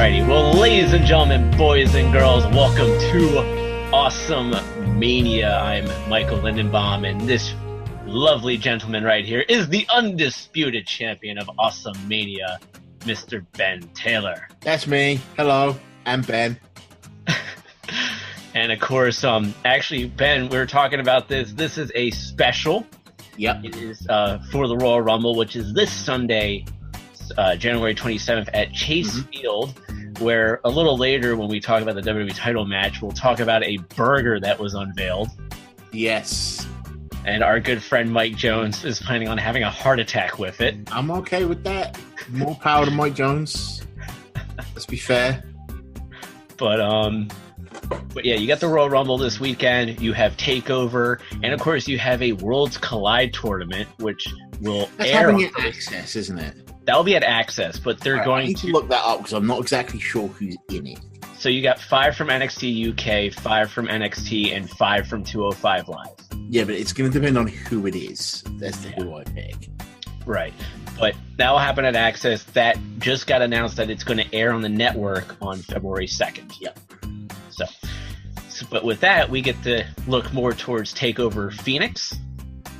Alrighty, well, ladies and gentlemen, boys and girls, welcome to AwesomeMania. I'm Michael Lindenbaum, and this lovely gentleman right here is the undisputed champion of AwesomeMania, Mr. Ben Taylor. That's me. Hello, I'm Ben. And of course, actually, Ben, we were talking about this. This is a special. Yep. It is for the Royal Rumble, which is this Sunday, January 27th at Chase Field, where a little later when we talk about the WWE title match, we'll talk about a burger that was unveiled. Yes. And our good friend Mike Jones is planning on having a heart attack with it. I'm okay with that. More power to Mike Jones. Let's be fair. But yeah, you got the Royal Rumble this weekend. You have TakeOver, and of course, you have a Worlds Collide tournament, which will That's air. having it Access, isn't it? That'll be at Access, but they're going I need to look that up because I'm not exactly sure who's in it. So you got 5 from NXT UK, 5 from NXT, and 5 from 205 Live. Yeah, but it's going to depend on who it is. That's who I pick. Right. But that will happen at Access. That just got announced that it's going to air on the network on February 2nd. Yep. So, but with that, we get to look more towards TakeOver Phoenix,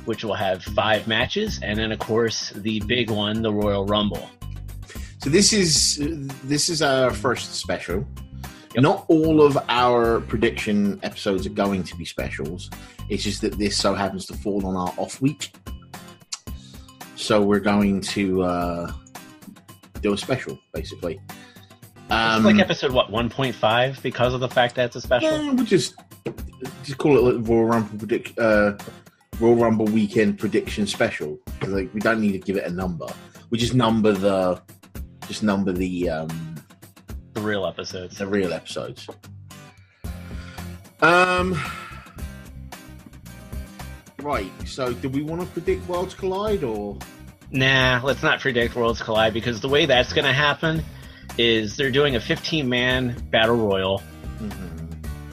which will have 5 matches, and then, of course, the big one, the Royal Rumble. So this is our first special. Yep. Not all of our prediction episodes are going to be specials. It's just that this so happens to fall on our off week. So we're going to do a special, basically. It's like episode, 1.5 because of the fact that it's a special? Yeah, we'll just call it like Royal Rumble weekend prediction special. Like, we don't need to give it a number. We just number the real episodes. The real episodes. Right. So, do we want to predict Worlds Collide or? Nah, let's not predict Worlds Collide, because the way that's going to happen is they're doing a 15-man battle royal.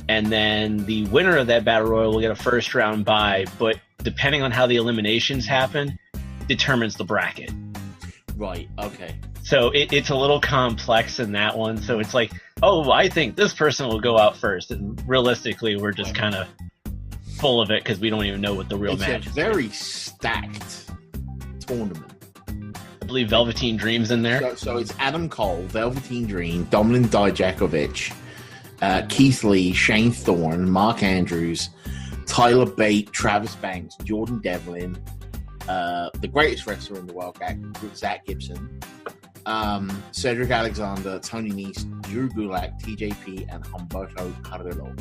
And then the winner of that battle royal will get a first round bye, but depending on how the eliminations happen, determines the bracket. Right, okay. So it's a little complex in that one. So it's like, oh, I think this person will go out first. And realistically, we're just kind of full of it because we don't even know what the real match is. It's a very stacked tournament. I believe Velveteen Dream's in there. So it's Adam Cole, Velveteen Dream, Dominik Dijakovic, Keith Lee, Shane Thorne, Mark Andrews, Tyler Bate, Travis Banks, Jordan Devlin, the greatest wrestler in the world, Zach Gibson, Cedric Alexander, Tony Nese, Drew Gulak, TJP, and Humberto Carrillo.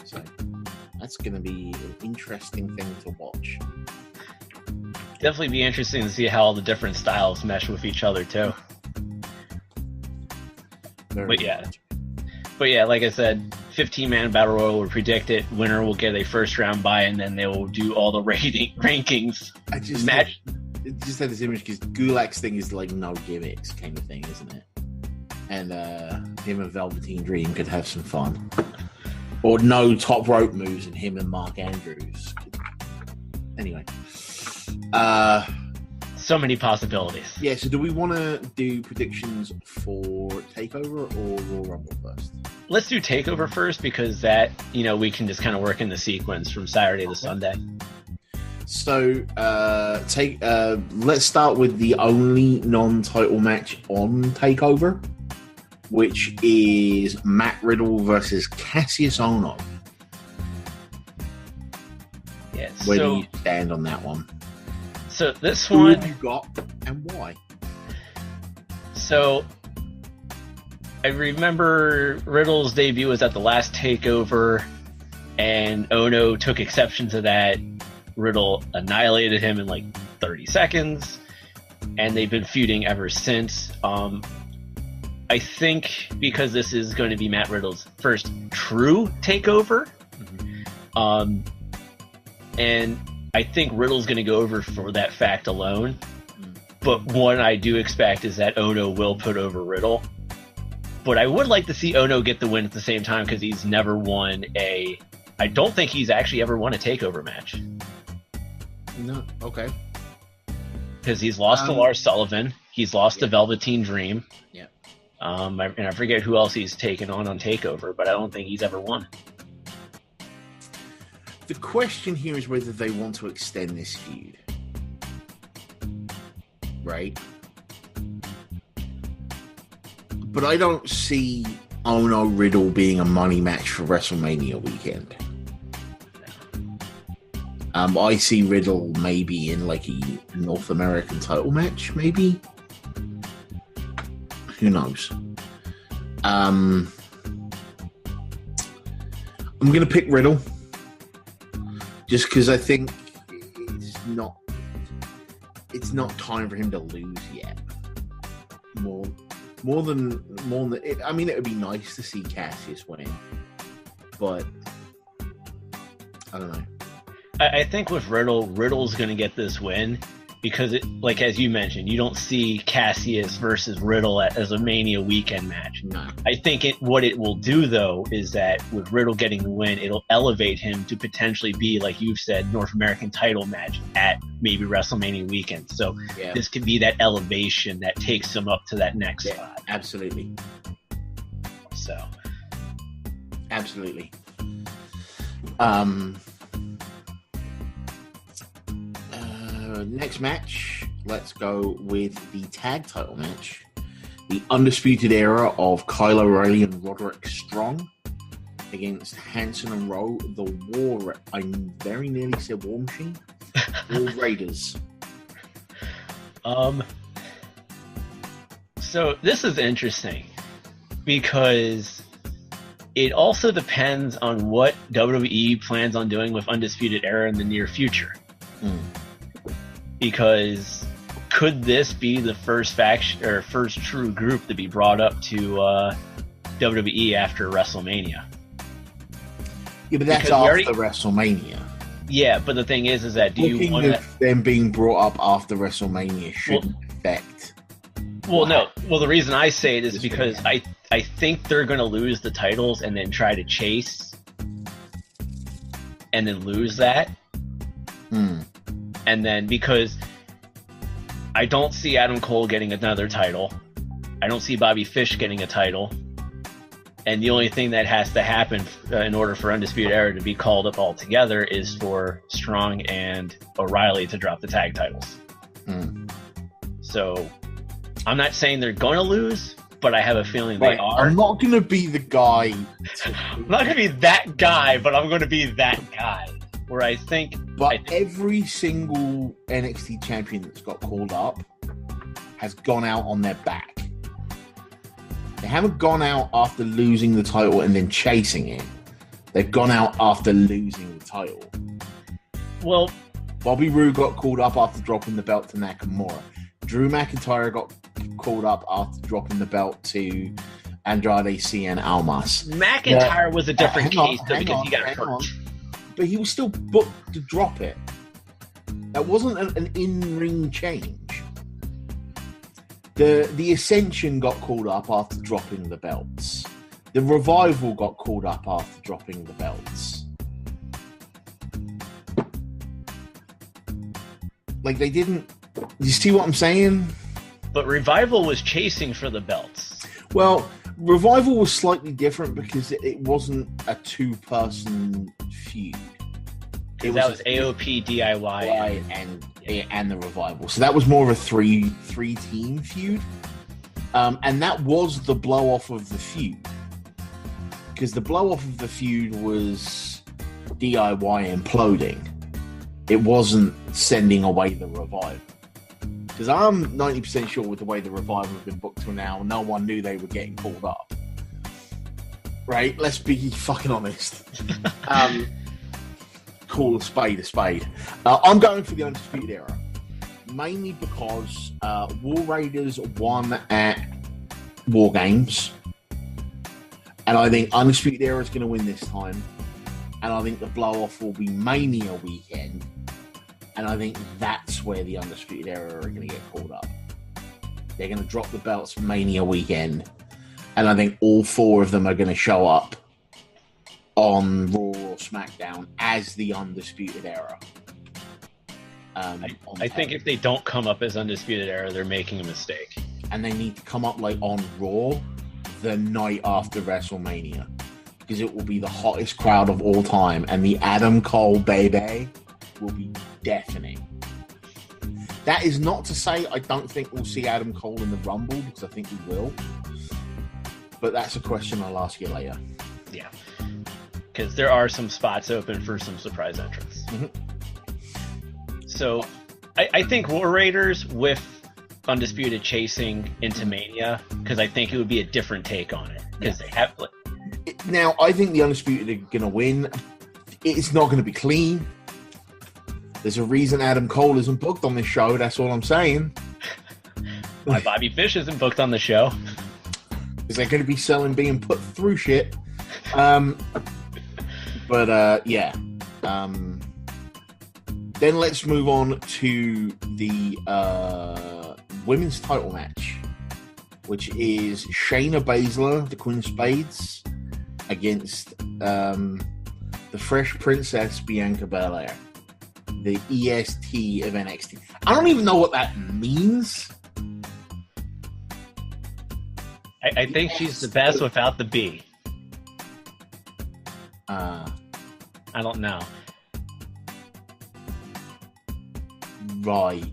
So that's going to be an interesting thing to watch. Definitely be interesting to see how all the different styles mesh with each other too. But yeah, like I said, 15-man battle royal will predict it. Winner will get a first round bye, and then they will do all the rankings. I just had this image because Gulak's thing is like no gimmicks kind of thing, isn't it? And him and Velveteen Dream could have some fun, or no top rope moves, and him and Mark Andrews. Anyway, so many possibilities. Yeah. So, do we want to do predictions for TakeOver or Royal Rumble first? Let's do TakeOver first, because that, we can just kind of work in the sequence from Saturday to Sunday. So, let's start with the only non-title match on TakeOver, which is Matt Riddle versus Cassius Ohno. Yeah. Where do you stand on that one? So this Who one, have you got and why? So I remember Riddle's debut was at the last TakeOver, and Ohno took exception to that. Riddle annihilated him in like 30 seconds, and they've been feuding ever since. I think because this is going to be Matt Riddle's first true TakeOver, and I think Riddle's going to go over for that fact alone. But what I do expect is that Ohno will put over Riddle. But I would like to see Ohno get the win at the same time, because he's never won I don't think he's actually ever won a TakeOver match. No, okay. Because he's lost to Lars Sullivan. He's lost to Velveteen Dream. Yeah. And I forget who else he's taken on TakeOver, but I don't think he's ever won. The question here is whether they want to extend this feud. Right? But I don't see Ono Riddle being a money match for WrestleMania weekend. I see Riddle maybe in like a North American title match, maybe. Who knows? I'm gonna pick Riddle just because I think it's not time for him to lose yet. More than it, I mean, it would be nice to see Cassius win, but I don't know. I think with Riddle's going to get this win because, like as you mentioned, you don't see Cassius versus Riddle as a Mania weekend match. No. I think what it will do, though, is that with Riddle getting the win, it'll elevate him to potentially be, like you've said, North American title match at maybe WrestleMania weekend. So This could be that elevation that takes him up to that next spot. Absolutely. So. Absolutely. Next match, let's go with the tag title match. The Undisputed Era of Kyle O'Reilly and Roderick Strong against Hanson and Rowe, the War... I very nearly said War Machine. War Raiders. So this is interesting because it also depends on what WWE plans on doing with Undisputed Era in the near future. Because could this be the first faction or first true group to be brought up to WWE after WrestleMania? Yeah, but that's after WrestleMania. Yeah, but the thing is that do you want them being brought up after WrestleMania shouldn't affect? Well, no. Well, the reason I say it is because I think they're going to lose the titles and then try to chase and then lose that. And then because I don't see Adam Cole getting another title. I don't see Bobby Fish getting a title. And the only thing that has to happen in order for Undisputed Era to be called up altogether is for Strong and O'Reilly to drop the tag titles. So I'm not saying they're going to lose, but I have a feeling they are. I'm not going to be the guy. I'm not going to be that guy, but I'm going to be that guy. Where I think... But every single NXT champion that's got called up has gone out on their back. They haven't gone out after losing the title and then chasing it. They've gone out after losing the title. Well... Bobby Roode got called up after dropping the belt to Nakamura. Drew McIntyre got called up after dropping the belt to Andrade Cien Almas. McIntyre was a different case because he got hurt. But he was still booked to drop it. That wasn't an in-ring change. The Ascension got called up after dropping the belts. The Revival got called up after dropping the belts. Like, they didn't... You see what I'm saying? But Revival was chasing for the belts. Well, Revival was slightly different because it wasn't a two-person feud. That was AOP, DIY, and the Revival. So that was more of a three-team feud. And that was the blow-off of the feud. Because the blow-off of the feud was DIY imploding. It wasn't sending away the Revival. Because I'm 90% sure with the way the Revival have been booked till now, no one knew they were getting called up. Right? Let's be fucking honest. Call a spade a spade. I'm going for the Undisputed Era. Mainly because War Raiders won at War Games. And I think Undisputed Era is going to win this time. And I think the blow-off will be Mania weekend. And I think that's where the Undisputed Era are going to get called up. They're going to drop the belts Mania weekend. And I think all four of them are going to show up on Raw or SmackDown as the Undisputed Era. I think if they don't come up as Undisputed Era, they're making a mistake. And they need to come up like on Raw the night after WrestleMania, because it will be the hottest crowd of all time, and the Adam Cole baby will be deafening. That is not to say I don't think we'll see Adam Cole in the Rumble, because I think we will. But that's a question I'll ask you later. Yeah. Because there are some spots open for some surprise entrants. Mm-hmm. So I think War Raiders with Undisputed chasing into Mania, because I think it would be a different take on it. Because they have... Now, I think the Undisputed are going to win. It's not going to be clean. There's a reason Adam Cole isn't booked on this show. That's all I'm saying. Why Bobby Fish isn't booked on the show. Because they're going to be being put through shit. Yeah. Then let's move on to the women's title match, which is Shayna Baszler, the Queen of Spades, against the Fresh Princess Bianca Belair, the EST of NXT. I don't even know what that means. I think she's the best without the B. I don't know. Right.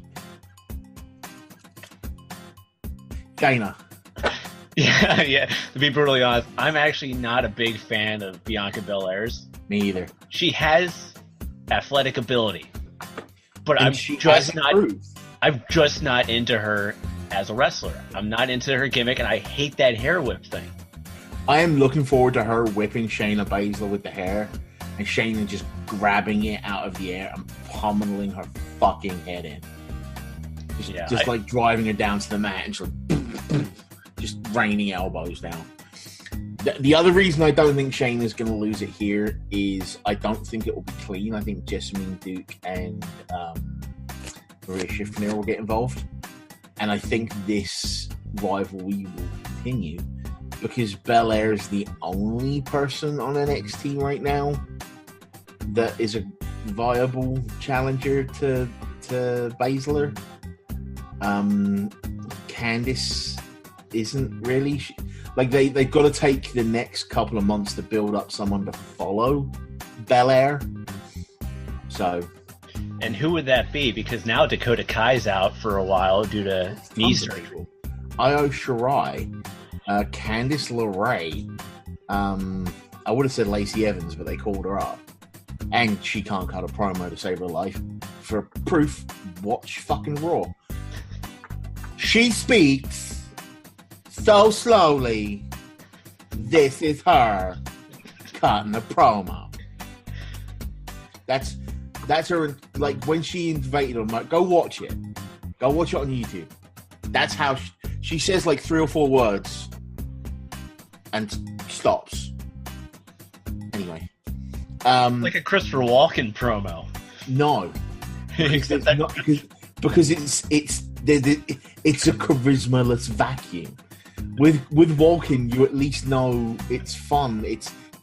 Shayna. Yeah. To be brutally honest, I'm actually not a big fan of Bianca Belair's. Me either. She has athletic ability, but And I'm just not into her as a wrestler. I'm not into her gimmick, and I hate that hair whip thing. I am looking forward to her whipping Shayna Baszler with the hair, and Shayna just grabbing it out of the air and pummeling her fucking head in. Just like driving her down to the mat and just raining elbows down. The other reason I don't think Shayna's going to lose it here is I don't think it will be clean. I think Jessamine Duke and Maria Shifter will get involved. And I think this rivalry will continue because Belair is the only person on NXT right now that is a viable challenger to Baszler. Candice isn't really... they've got to take the next couple of months to build up someone to follow Belair. So... And who would that be? Because now Dakota Kai's out for a while due to knee surgery. Io Shirai, Candice LeRae, I would have said Lacey Evans, but they called her up. And she can't cut a promo to save her life. For proof, watch fucking Raw. She speaks so slowly. This is her cutting a promo. That's her, like, when she invaded him, like, go watch it. Go watch it on YouTube. That's how she says, like, 3 or 4 words and stops. Anyway. Like a Christopher Walken promo. No. Because it's a charisma-less vacuum. With Walken, you at least know it's fun.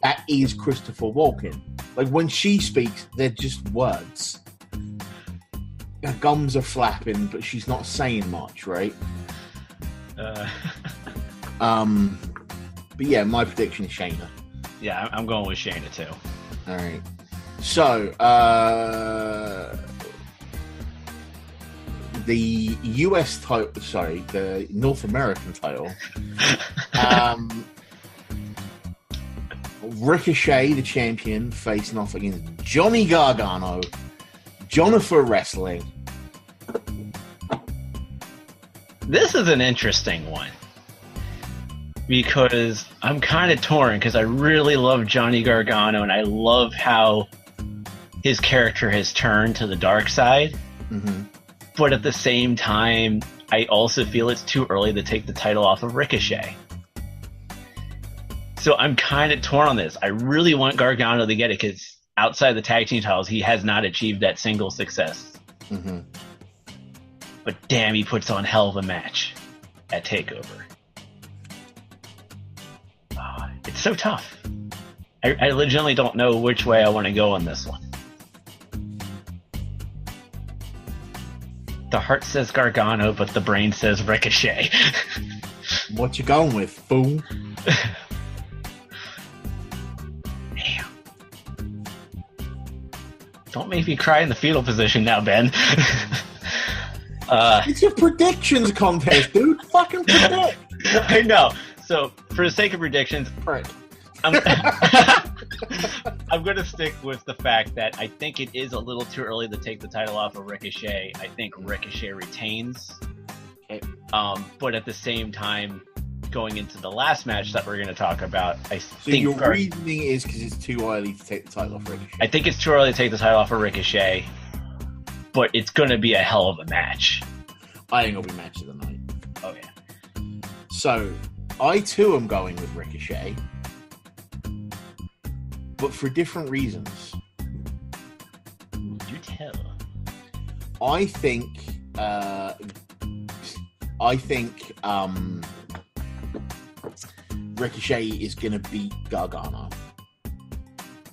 That is Christopher Walken. Like, when she speaks, they're just words. Her gums are flapping, but she's not saying much, right? But yeah, my prediction is Shayna. Yeah, I'm going with Shayna, too. All right. So, the US title, the North American title. Ricochet, the champion, facing off against Johnny Gargano, Jonathan Wrestling. This is an interesting one because I'm kind of torn because I really love Johnny Gargano and I love how his character has turned to the dark side. Mm-hmm. But at the same time, I also feel it's too early to take the title off of Ricochet. So I'm kind of torn on this. I really want Gargano to get it because outside the tag team titles, he has not achieved that single success. Mm-hmm. But damn, he puts on hell of a match at TakeOver. It's so tough. I legitimately don't know which way I want to go on this one. The heart says Gargano, but the brain says Ricochet. What you going with, fool? Damn. Don't make me cry in the fetal position now, Ben. It's a predictions contest, dude. Fucking predict. I know. So, for the sake of predictions, I'm going to stick with the fact that I think it is a little too early to take the title off of Ricochet. I think Ricochet retains. Okay. But at the same time, going into the last match that we're going to talk about, I think your reasoning is because it's too early to take the title off Ricochet. I think it's too early to take the title off of Ricochet, but it's going to be a hell of a match. I think it'll be match of the night. Oh, yeah. So, I too am going with Ricochet, but for different reasons. You tell. I think Ricochet is going to beat Gargano.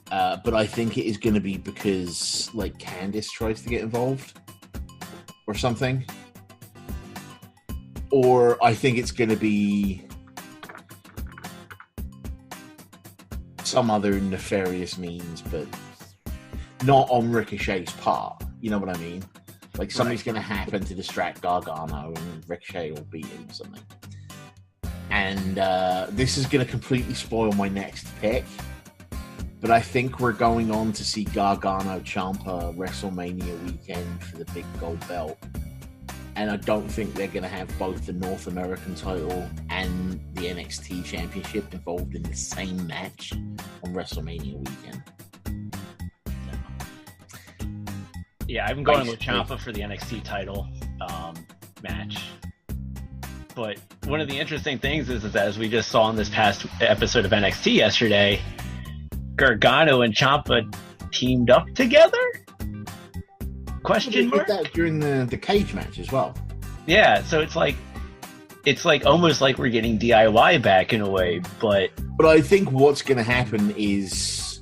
But I think it is going to be because, like, Candice tries to get involved or something. Or I think it's going to be some other nefarious means, but not on Ricochet's part. You know what I mean? Like, something's going to happen to distract Gargano and Ricochet will beat him or something. And this is going to completely spoil my next pick. But I think we're going on to see Gargano Ciampa WrestleMania weekend for the big gold belt. And I don't think they're going to have both the North American title and the NXT Championship involved in the same match on WrestleMania weekend. Yeah, I'm going with Ciampa for the NXT title match. But one of the interesting things is that, as we just saw in this past episode of NXT yesterday, Gargano and Ciampa teamed up together? Question mark? They did that during the cage match as well. Yeah, so it's like almost like we're getting DIY back in a way, but I think what's going to happen is,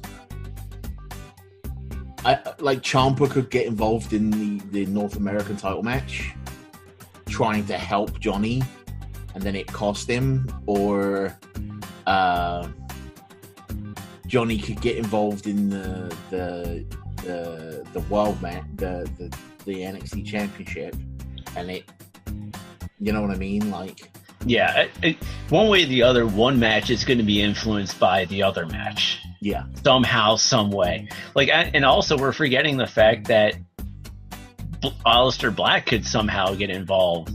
Ciampa could get involved in the North American title match, trying to help Johnny, and then it cost him, or Johnny could get involved in the world match, the NXT Championship, and it, you know what I mean? Like, yeah, one way or the other, one match is going to be influenced by the other match. Yeah, somehow, some way. Like, and also we're forgetting the fact that Aleister Black could somehow get involved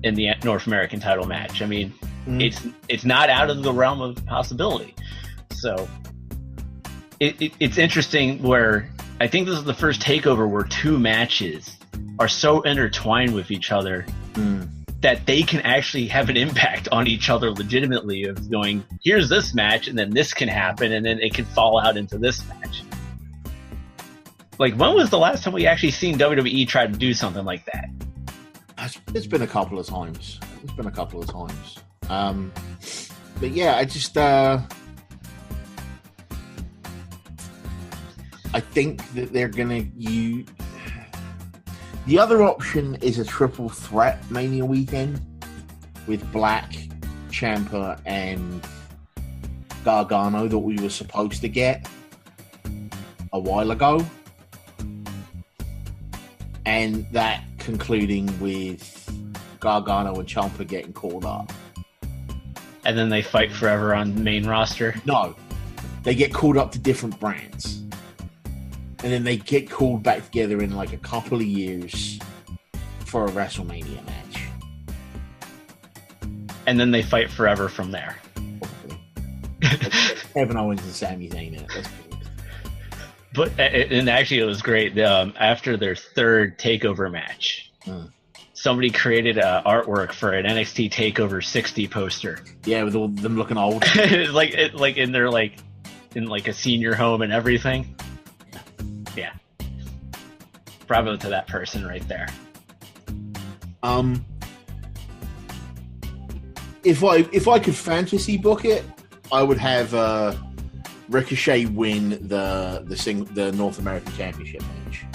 in the North American title match. I mean, it's not out of the realm of possibility. So it's interesting where I think this is the first takeover where two matches are so intertwined with each other that they can actually have an impact on each other legitimately, of going, here's this match, and then this can happen, and then it can fall out into this match. Like, when was the last time we actually seen WWE try to do something like that? It's been a couple of times. But yeah, I just I think that they're gonna use. The other option is a triple threat Mania weekend with Black, Ciampa, and Gargano that we were supposed to get a while ago. And that concluding with Gargano and Ciampa getting called up. And then they fight forever on the main roster? No. They get called up to different brands. And then they get called back together in like a couple of years for a WrestleMania match. And then they fight forever from there. Kevin Owens and Sami Zayn in it. That's cool. But, and actually it was great. After their third TakeOver match, somebody created artwork for an NXT TakeOver 60 poster. Yeah, with all them looking old. like in their in a senior home and everything. Yeah. Bravo to that person right there. If I could fantasy book it, I would have Ricochet win the North American Championship match,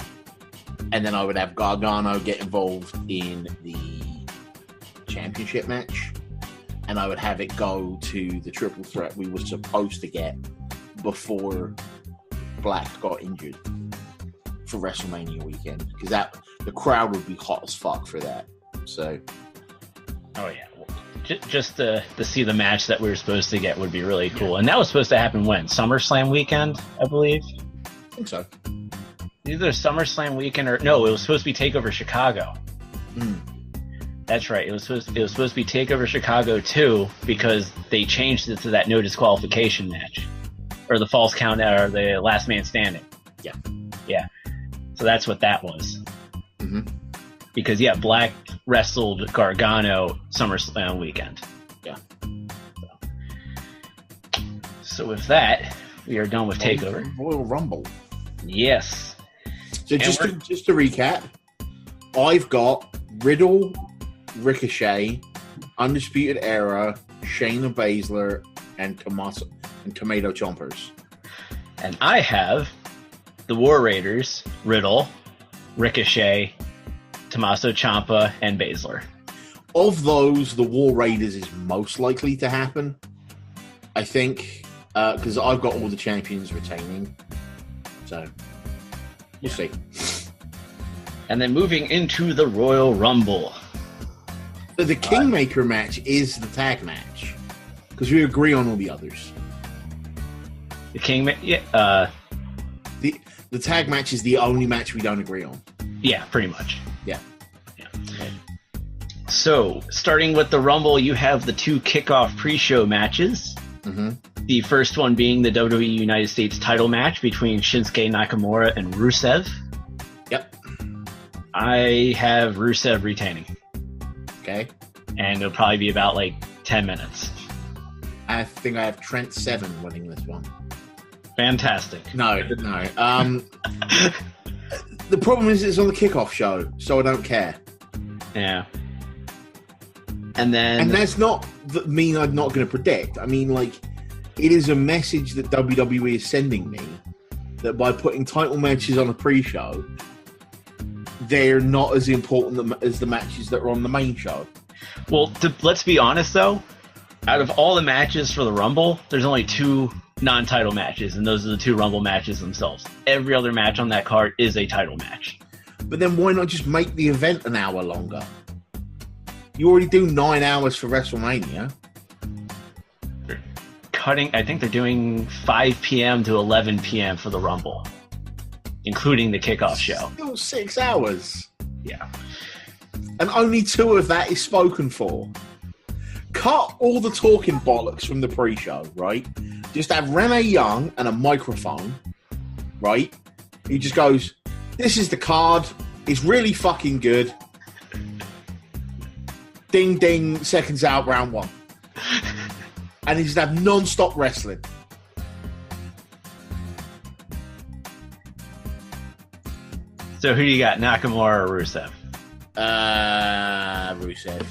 and then I would have Gargano get involved in the championship match, and I would have it go to the triple threat we were supposed to get before Black got injured for WrestleMania weekend, because the crowd would be hot as fuck for that. So, oh yeah, just to see the match that we were supposed to get would be really cool. And that was supposed to happen when? SummerSlam weekend, I believe. I think so. Either SummerSlam weekend or no, it was supposed to be TakeOver Chicago. That's right. It was supposed to be TakeOver Chicago too, because they changed it to that no disqualification match, or the false count, or the last man standing. Yeah. So that's what that was. Because Black wrestled Gargano SummerSlam weekend. Yeah. So with that, we are done with TakeOver. Royal Rumble. Yes. So just to recap, I've got Riddle, Ricochet, Undisputed Era, Shayna Baszler, and Tomato Chompers. And I have the War Raiders, Riddle, Ricochet, Tommaso Ciampa, and Baszler. Of those, the War Raiders is most likely to happen, I think, because I've got all the champions retaining. So, we'll see. And then moving into the Royal Rumble. The Kingmaker match is the tag match, because we agree on all the others. The Kingmaker, the tag match is the only match we don't agree on. Yeah, pretty much. Yeah. Okay. So, starting with the Rumble, you have the 2 kickoff pre-show matches. The first one being the WWE United States title match between Shinsuke Nakamura and Rusev. Yep. I have Rusev retaining. Okay. And it'll probably be about 10 minutes. I think I have Trent Seven winning this one. Fantastic. No. The problem is it's on the kickoff show, so I don't care. Yeah. And that's not mean I'm not going to predict. I mean, it is a message that WWE is sending me that by putting title matches on a pre-show, they're not as important as the matches that are on the main show. Well, let's be honest, though. Out of all the matches for the Rumble, there's only 2 non-title matches, and those are the 2 Rumble matches themselves. Every other match on that card is a title match. But then why not just make the event an hour longer? You already do 9 hours for WrestleMania. They're cutting, I think they're doing 5 p.m. to 11 p.m. for the Rumble, including the kickoff show. Still 6 hours. Yeah. And only 2 of that is spoken for. Cut all the talking bollocks from the pre-show, right? Just have Renee Young and a microphone, right? He just goes, "This is the card. It's really fucking good. Ding, ding, seconds out, round 1." And he just have non-stop wrestling. So who do you got, Nakamura or Rusev? Rusev.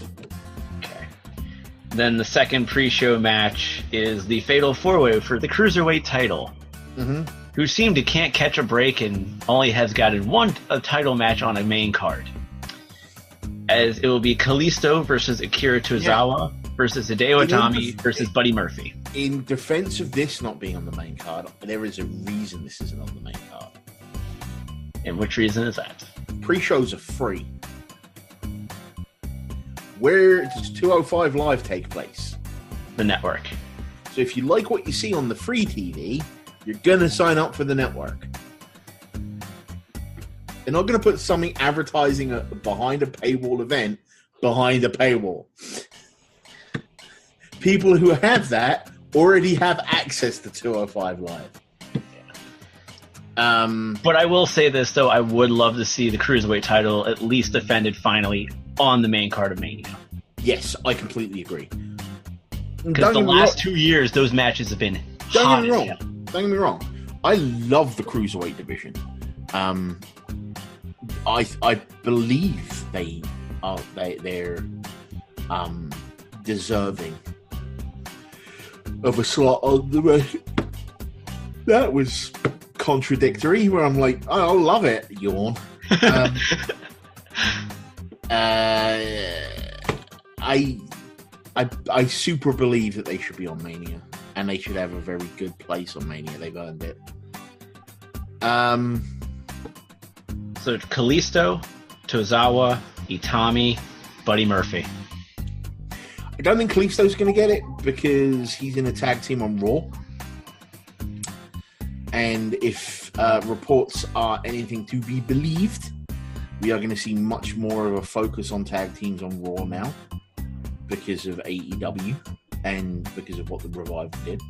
Okay. Then the second pre-show match is the Fatal 4-Way for the Cruiserweight title. Who seemed to can't catch a break and only has gotten one title match on a main card. As it will be Kalisto versus Akira Tozawa versus Hideo Itami versus Buddy Murphy. In defense of this not being on the main card, there is a reason this isn't on the main card. And which reason is that? Pre-shows are free. Where does 205 Live take place? The network. So if you like what you see on the free TV, you're going to sign up for the network. They're not going to put something advertising behind a paywall event behind a paywall. People who have that already have access to 205 Live. But I will say this, though. I would love to see the Cruiserweight title at least defended finally on the main card of Mania. Yes, I completely agree. Because the last 2 years, those matches have been hot as hell. Don't get me wrong. I love the Cruiserweight division. I believe they're deserving of a slot on the rest. That was contradictory. Where I'm like, oh, I love it. Yawn. I super believe that they should be on Mania, and they should have a very good place on Mania. They've earned it. So Kalisto, Tozawa, Itami, Buddy Murphy. I don't think Kalisto's going to get it because he's in a tag team on Raw. And if reports are anything to be believed, we are going to see much more of a focus on tag teams on Raw now because of AEW and because of what the Revival did.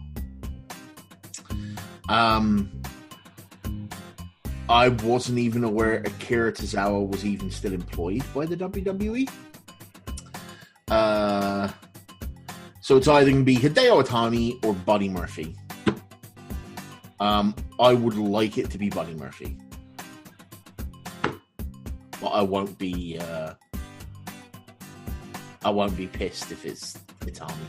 I wasn't even aware Akira Tozawa was even still employed by the WWE. So it's either going to be Hideo Itami or Buddy Murphy. I would like it to be Buddy Murphy, but I won't be pissed if it's Itami.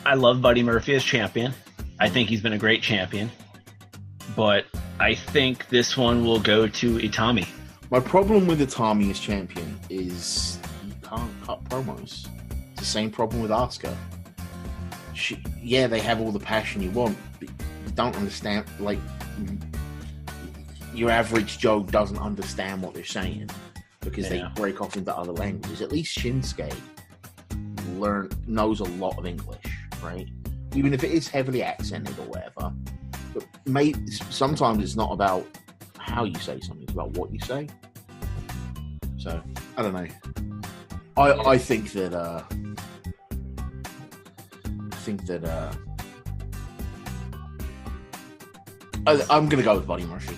I love Buddy Murphy as champion. I think he's been a great champion, but I think this one will go to Itami. My problem with Itami as champion is you can't cut promos. It's the same problem with Asuka. They have all the passion you want, but you don't understand. Like, your average Joe doesn't understand what they're saying because they break off into other languages. At least Shinsuke knows a lot of English, right? Even if it is heavily accented or whatever. But sometimes it's not about how you say something; it's about what you say. So I don't know. I think that I'm gonna go with Buddy Murphy.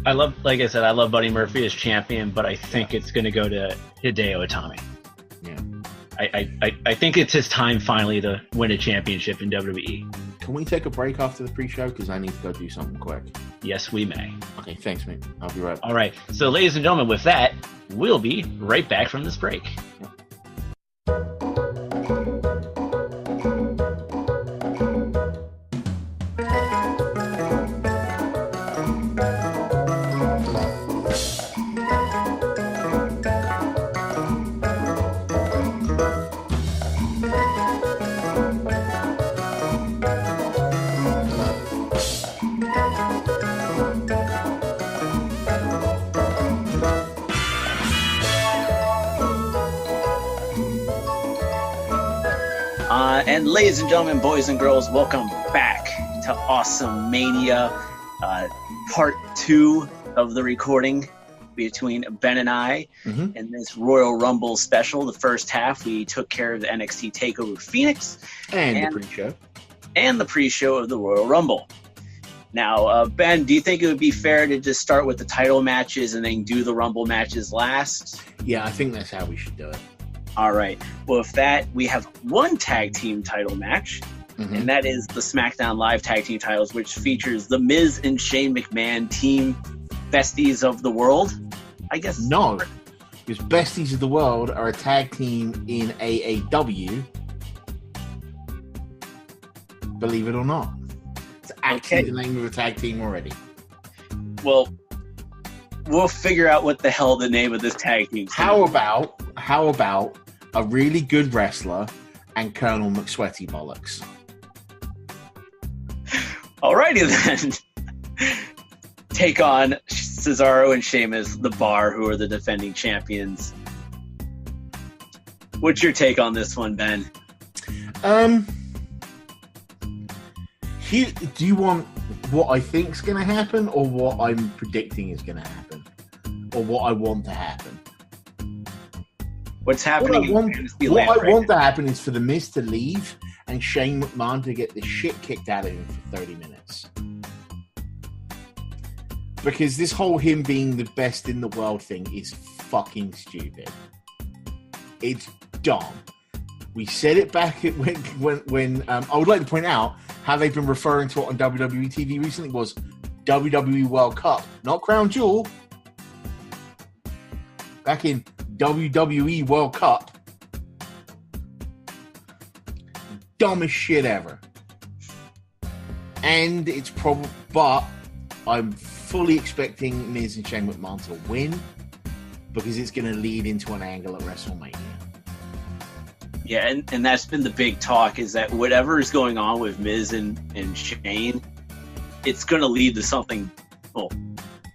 Like I said, I love Buddy Murphy as champion, but I think it's gonna go to Hideo Itami. Yeah. I think it's his time finally to win a championship in WWE. Can we take a break after the pre-show? Because I need to go do something quick. Yes, we may. Okay, thanks, mate. I'll be right back. All right. So, ladies and gentlemen, with that, we'll be right back from this break. Yep. And ladies and gentlemen, boys and girls, welcome back to AwesomeMania, part 2 of the recording between Ben and I in this Royal Rumble special. The first half, we took care of the NXT TakeOver Phoenix. And the pre-show. And the pre-show of the Royal Rumble. Now, Ben, do you think it would be fair to just start with the title matches and then do the Rumble matches last? Yeah, I think that's how we should do it. All right. Well, with that, we have one tag team title match, and that is the SmackDown Live Tag Team titles, which features the Miz and Shane McMahon team besties of the world. I guess no, because besties of the world are a tag team in AAW. Believe it or not, it's actually the name of a tag team already. Well, we'll figure out what the hell the name of this tag team is. How about a really good wrestler and Colonel McSweaty bollocks? Alrighty then. Take on Cesaro and Sheamus, the Bar, who are the defending champions. What's your take on this one, Ben? Do you want what I think's going to happen, or what I'm predicting is going to happen, or what I want to happen? What's happening? What I want to happen is for the Miz to leave and Shane McMahon to get the shit kicked out of him for 30 minutes. Because this whole him being the best in the world thing is fucking stupid. It's dumb. We said it back when I would like to point out how they've been referring to it on WWE TV recently was WWE World Cup, not Crown Jewel. Back in WWE World Cup. Dumbest shit ever. And it's probably, but I'm fully expecting Miz and Shane McMahon to win because it's going to lead into an angle at WrestleMania. Yeah, and that's been the big talk, is that whatever is going on with Miz and Shane, it's going to lead to something, well,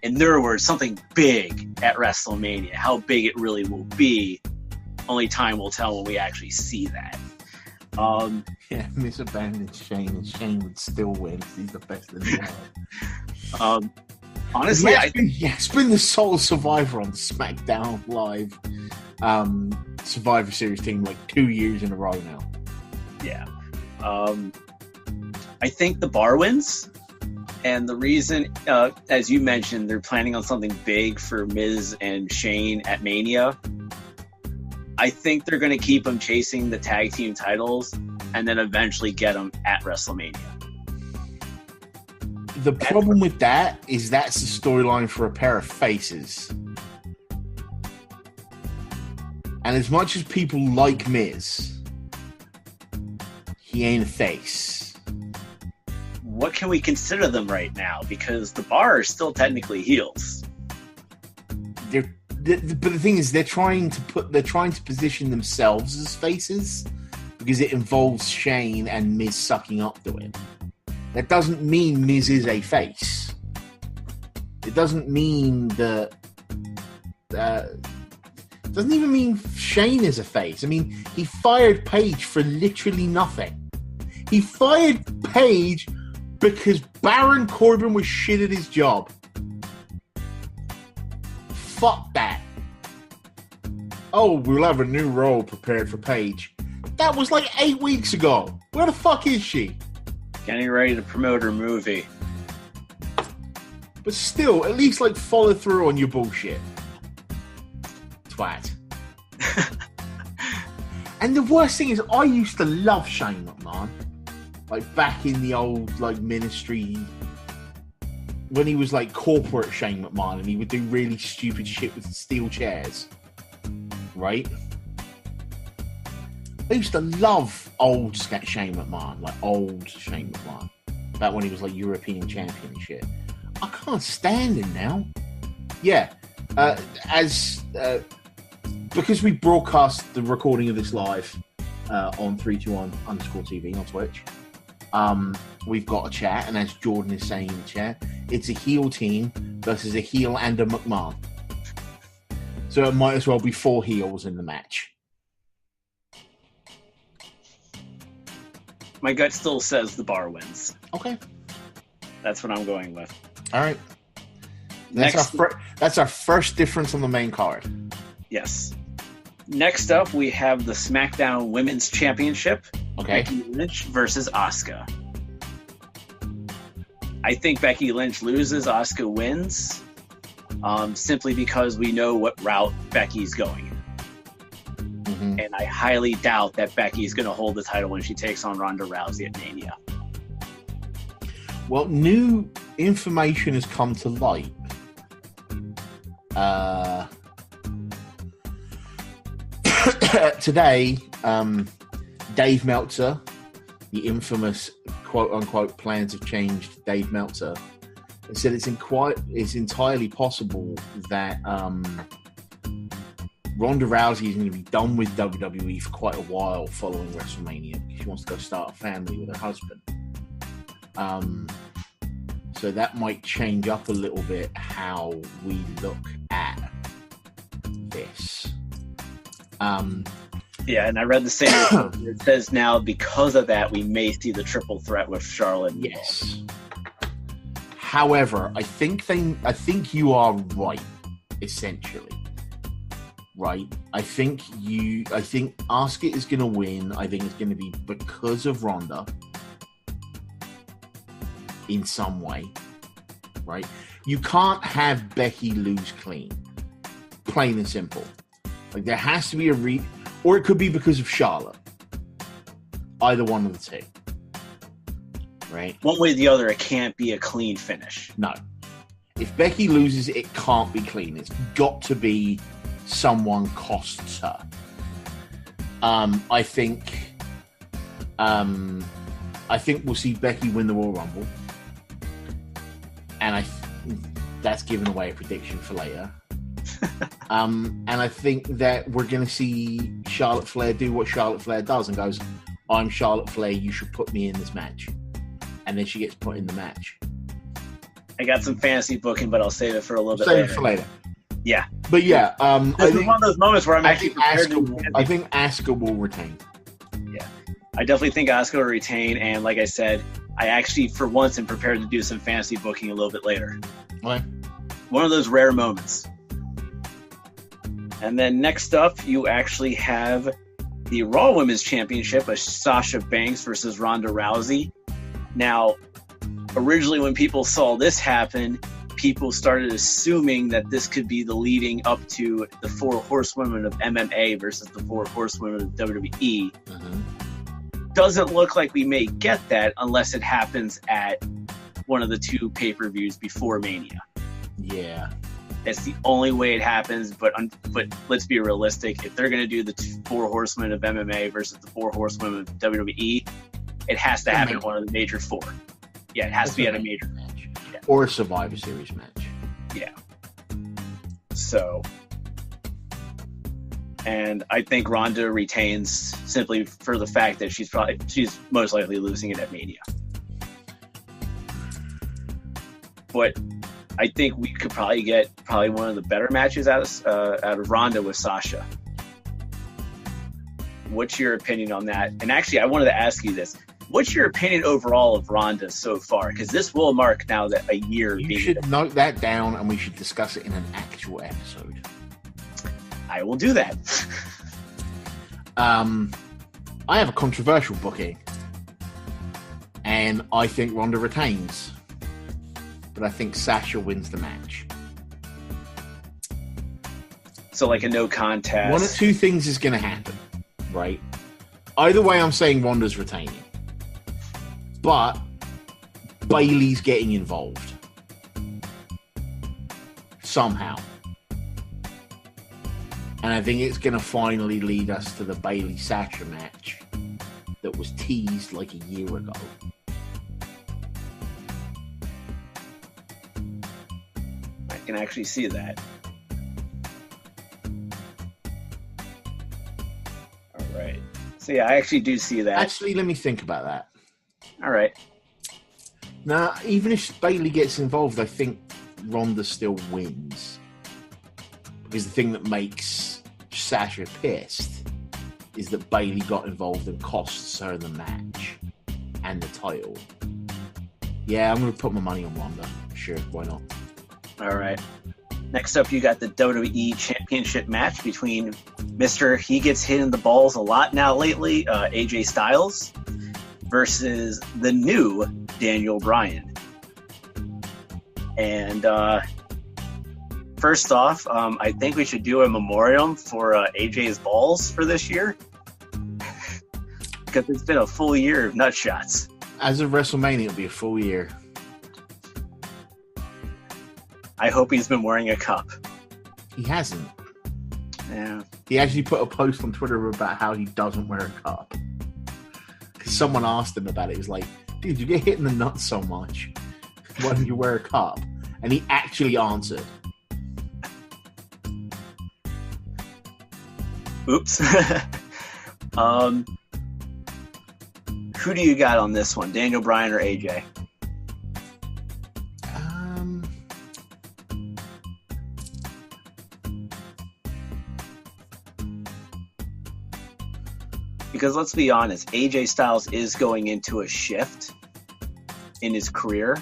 in their words, something big at WrestleMania. How big it really will be, only time will tell when we actually see that. Yeah, Miz abandoned Shane, and Shane would still win because he's the best in the world. Honestly, it's been the sole survivor on SmackDown Live Survivor Series team like 2 years in a row now. Yeah. I think the Bar wins. And the reason, as you mentioned, they're planning on something big for Miz and Shane at Mania. I think they're going to keep them chasing the tag team titles and then eventually get them at WrestleMania. The problem with that is that's the storyline for a pair of faces. And as much as people like Miz, he ain't a face. What can we consider them right now? Because the Bar are still technically heels. But the thing is, they're trying to position themselves as faces because it involves Shane and Miz sucking up to it. That doesn't mean Miz is a face. It doesn't mean that. Doesn't even mean Shane is a face. I mean, he fired Paige for literally nothing. He fired Paige because Baron Corbin was shit at his job. Fuck that. Oh, we'll have a new role prepared for Paige. That was like 8 weeks ago. Where the fuck is she? Getting ready to promote her movie. But still, at least like follow through on your bullshit. Twat. And the worst thing is, I used to love Shane McMahon. Like back in the old like ministry, when he was like corporate Shane McMahon, and he would do really stupid shit with steel chairs. Right? I used to love old Shane McMahon, like old Shane McMahon. Back when he was like European champion and shit. I can't stand him now. Yeah. Because we broadcast the recording of this live on 321_TV on Twitch, we've got a chat, and as Jordan is saying in the chat, it's a heel team versus a heel and a McMahon. So it might as well be 4 heels in the match. My gut still says the Bar wins. Okay. That's what I'm going with. All right. That's our first difference on the main card. Yes. Next up, we have the SmackDown Women's Championship. Okay. Becky Lynch versus Asuka. I think Becky Lynch loses, Asuka wins, simply because we know what route Becky's going. Mm-hmm. And I highly doubt that Becky's going to hold the title when she takes on Ronda Rousey at Mania. Well, new information has come to light. Today, Dave Meltzer, the infamous quote-unquote plans have changed Dave Meltzer, said it's entirely possible that Ronda Rousey is going to be done with WWE for quite a while following WrestleMania because she wants to go start a family with her husband. So that might change up a little bit how we look at this. Yeah, and I read the same. It says now because of that, we may see the triple threat with Charlotte. Yes. However, I think you are right. Essentially, right. I think Asuka is going to win. I think it's going to be because of Ronda in some way, right? You can't have Becky lose clean, plain and simple. Like there has to be or it could be because of Charlotte. Either one of the two. Right? One way or the other, it can't be a clean finish. No. If Becky loses, it can't be clean. It's got to be someone costs her. I think we'll see Becky win the Royal Rumble. And that's giving away a prediction for later. And I think that we're going to see Charlotte Flair do what Charlotte Flair does and goes, I'm Charlotte Flair, you should put me in this match. And then she gets put in the match. I got some fantasy booking, but I'll save it for a little bit Save later. it for later. Yeah. But yeah, this is one of those moments where I think Asuka will retain. Yeah. I definitely think Asuka will retain, and like I said, I actually, for once, am prepared to do some fantasy booking a little bit later. Okay. One of those rare moments. And then next up, you actually have the Raw Women's Championship of Sasha Banks versus Ronda Rousey. Now, originally when people saw this happen, people started assuming that this could be the leading up to the 4 horsewomen of MMA versus the 4 horsewomen of WWE. Doesn't look like we may get that unless it happens at one of the 2 pay-per-views before Mania. Yeah. That's the only way it happens, but let's be realistic. If they're going to do the 4 horsewomen of MMA versus the 4 horsewomen of WWE, it has to happen at one of the major 4. Yeah, it has to be at a major match. Yeah. Or a Survivor Series match. Yeah. So, and I think Ronda retains simply for the fact that she's most likely losing it at Mania. But I think we could probably get one of the better matches out of Ronda with Sasha. What's your opinion on that? And actually, I wanted to ask you this. What's your opinion overall of Ronda so far? Because this will mark now that a year. You should note that down, and we should discuss it in an actual episode. I will do that. I have a controversial booking, and I think Ronda retains. But I think Sasha wins the match. So like a no contest. One of 2 things is going to happen, right? Either way, I'm saying Ronda's retaining. But Bayley's getting involved. Somehow. And I think it's going to finally lead us to the Bayley-Sasha match that was teased like a year ago. I can actually see that. All right. So yeah, I actually do see that. Actually, let me think about that. All right. Now, even if Bayley gets involved, I think Ronda still wins. Because the thing that makes Sasha pissed is that Bayley got involved and costs her the match and the title. Yeah, I'm going to put my money on Ronda. Sure, why not? All right. Next up, you got the WWE Championship match between Mr. He gets hit in the balls a lot now lately, AJ Styles, versus the new Daniel Bryan. And first off, I think we should do a memoriam for AJ's balls for this year. Because it's been a full year of nut shots. As of WrestleMania, it'll be a full year. I hope he's been wearing a cup. He hasn't. Yeah. He actually put a post on Twitter about how he doesn't wear a cup. Because someone asked him about it. He was like, dude, you get hit in the nuts so much. Why don't you wear a cup? And he actually answered. Oops. Who do you got on this one? Daniel Bryan or AJ? Because let's be honest, AJ Styles is going into a shift in his career.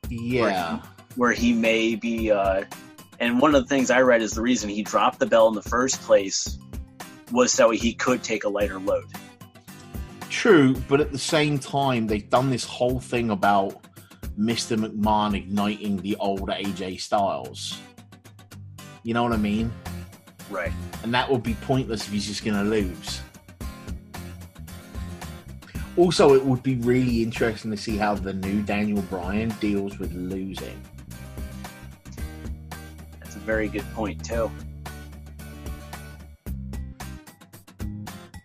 Yeah. Where he may be, and one of the things I read is the reason he dropped the belt in the first place was so he could take a lighter load. True, but at the same time, they've done this whole thing about Mr. McMahon igniting the old AJ Styles. You know what I mean? Right. And that would be pointless if he's just going to lose. Also, it would be really interesting to see how the new Daniel Bryan deals with losing. That's a very good point, too.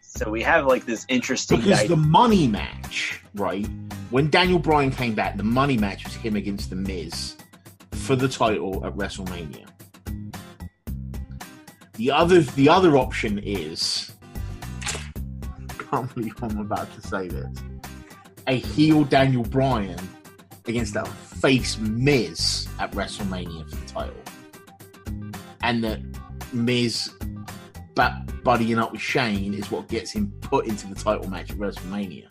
So we have like this interesting... Because the money match, right? When Daniel Bryan came back, the money match was him against The Miz for the title at WrestleMania. The other option is, I can't believe I'm about to say this, a heel Daniel Bryan against a face Miz at WrestleMania for the title. And that Miz buddying up with Shane is what gets him put into the title match at WrestleMania.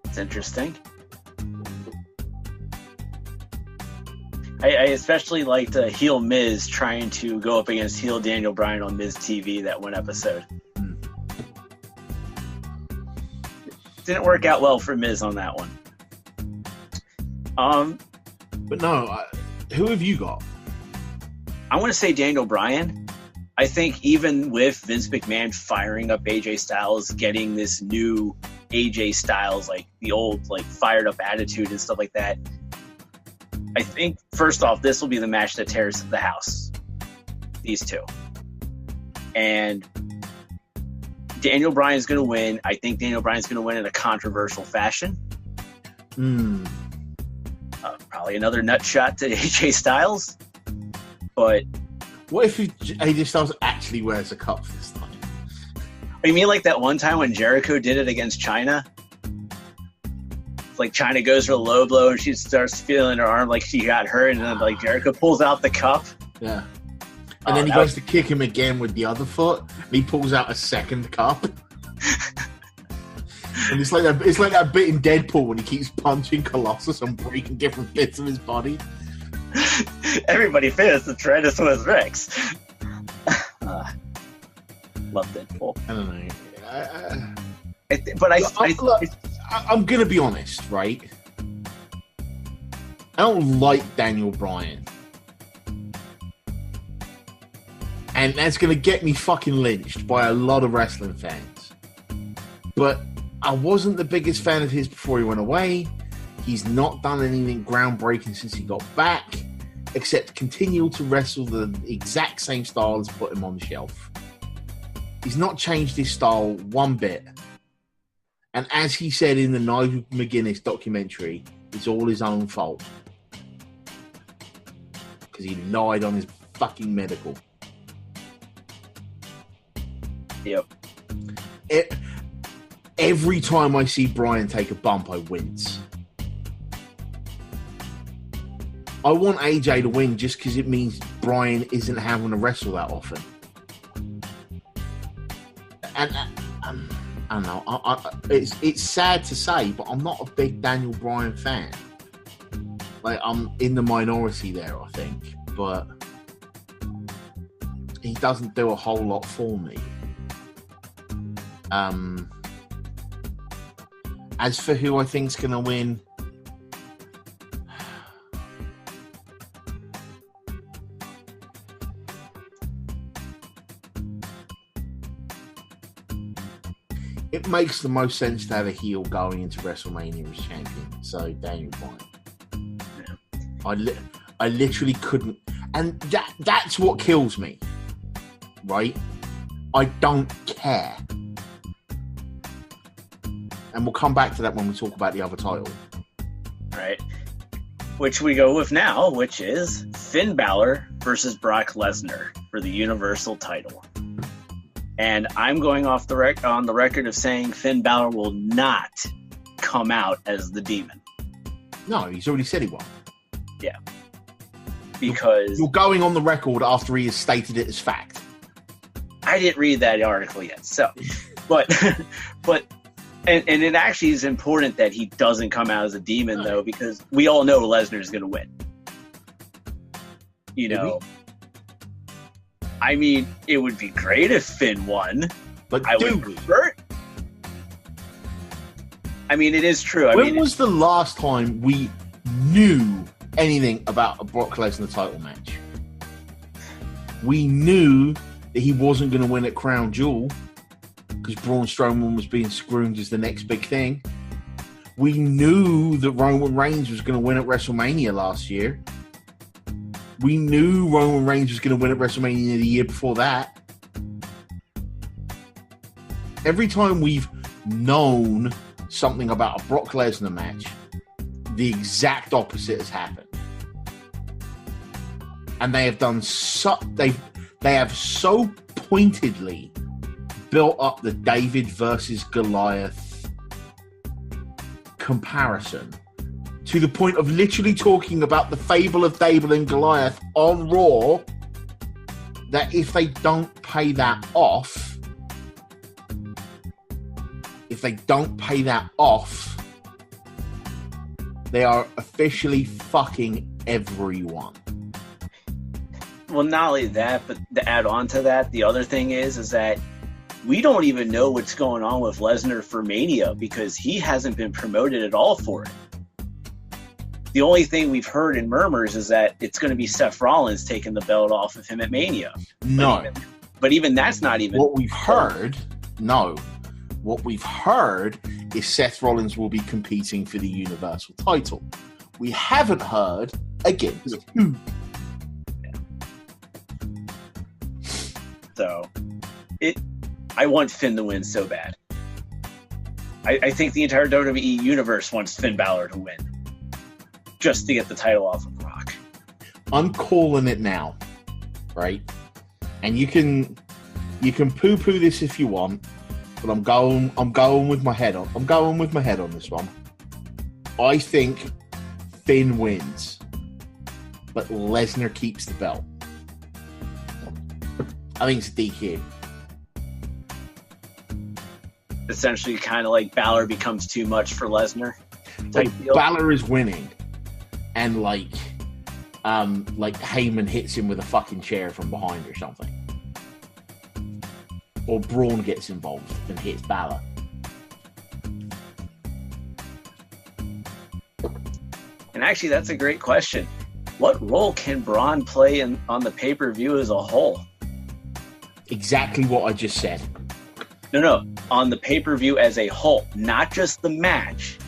It's interesting. I especially liked heel Miz trying to go up against heel Daniel Bryan on Miz TV that one episode. Didn't work out well for Miz on that one. But no, who have you got? I want to say Daniel Bryan. I think even with Vince McMahon firing up AJ Styles, getting this new AJ Styles, like the old, like fired up attitude and stuff like that, I think first off, this will be the match that tears the house. These two. And Daniel Bryan's going to win. I think Daniel Bryan's going to win in a controversial fashion. Probably another nut shot to AJ Styles. But what if AJ Styles actually wears a cup this time? You mean like that one time when Jericho did it against Chyna? Like Chyna goes for a low blow and she starts feeling her arm like she got hurt, and then like Jericho pulls out the cup. Yeah. And then he goes to kick him again with the other foot, and he pulls out a second cup. And it's like that bit in Deadpool when he keeps punching Colossus and breaking different bits of his body. Everybody fears the Tyrannosaurus Rex. Love Deadpool. I don't know. I'm gonna be honest, right? I don't like Daniel Bryan, and that's gonna get me fucking lynched by a lot of wrestling fans. But I wasn't the biggest fan of his before he went away. He's not done anything groundbreaking since he got back, except continue to wrestle the exact same style as put him on the shelf. He's not changed his style one bit. And as he said in the Nigel McGuinness documentary, it's all his own fault. Because he lied on his fucking medical. Yep. Every time I see Bryan take a bump, I wince. I want AJ to win just because it means Bryan isn't having to wrestle that often. And I don't know. It's sad to say, but I'm not a big Daniel Bryan fan. Like, I'm in the minority there, I think. But he doesn't do a whole lot for me. As for who I think's going to win, it makes the most sense to have a heel going into WrestleMania as champion. So Daniel Bryan. Yeah. I literally couldn't, and that's what kills me. Right? I don't care. And we'll come back to that when we talk about the other title. Right. Which we go with now, which is Finn Balor versus Brock Lesnar for the Universal title. And I'm going off on the record of saying Finn Balor will not come out as the Demon. No, he's already said he won't. Yeah. Because... You're going on the record after he has stated it as fact. I didn't read that article yet, so... But And it actually is important that he doesn't come out as a demon, though, because we all know Lesnar is going to win. You know, I mean, it would be great if Finn won, but I would prefer. I mean, it is true. When was the last time we knew anything about a Brock Lesnar title match? We knew that he wasn't going to win at Crown Jewel, because Braun Strowman was being screwed as the next big thing. We knew that Roman Reigns was going to win at WrestleMania last year. We knew Roman Reigns was going to win at WrestleMania the year before that. Every time we've known something about a Brock Lesnar match, the exact opposite has happened. and they have done they have so pointedly built up the David versus Goliath comparison to the point of literally talking about the fable of David and Goliath on Raw, that if they don't pay that off, they are officially fucking everyone. Well, not only that, but to add on to that, the other thing is that we don't even know what's going on with Lesnar for Mania because he hasn't been promoted at all for it. The only thing we've heard in murmurs is that it's going to be Seth Rollins taking the belt off of him at Mania. No. But even that's not even... What we've heard is Seth Rollins will be competing for the Universal title. We haven't heard against who. So, I want Finn to win so bad. I think the entire WWE universe wants Finn Balor to win. Just to get the title off of Brock. I'm calling it now, right? And you can poo-poo this if you want, but I'm going with my head on. I'm going with my head on this one. I think Finn wins, but Lesnar keeps the belt. I think it's a DQ. Essentially, kind of like Balor becomes too much for Lesnar. Balor is winning, and like Heyman hits him with a fucking chair from behind or something, or Braun gets involved and hits Balor. And actually, that's a great question. What role can Braun play on the pay-per-view as a whole? Exactly what I just said. No, on the pay-per-view as a whole, not just the match.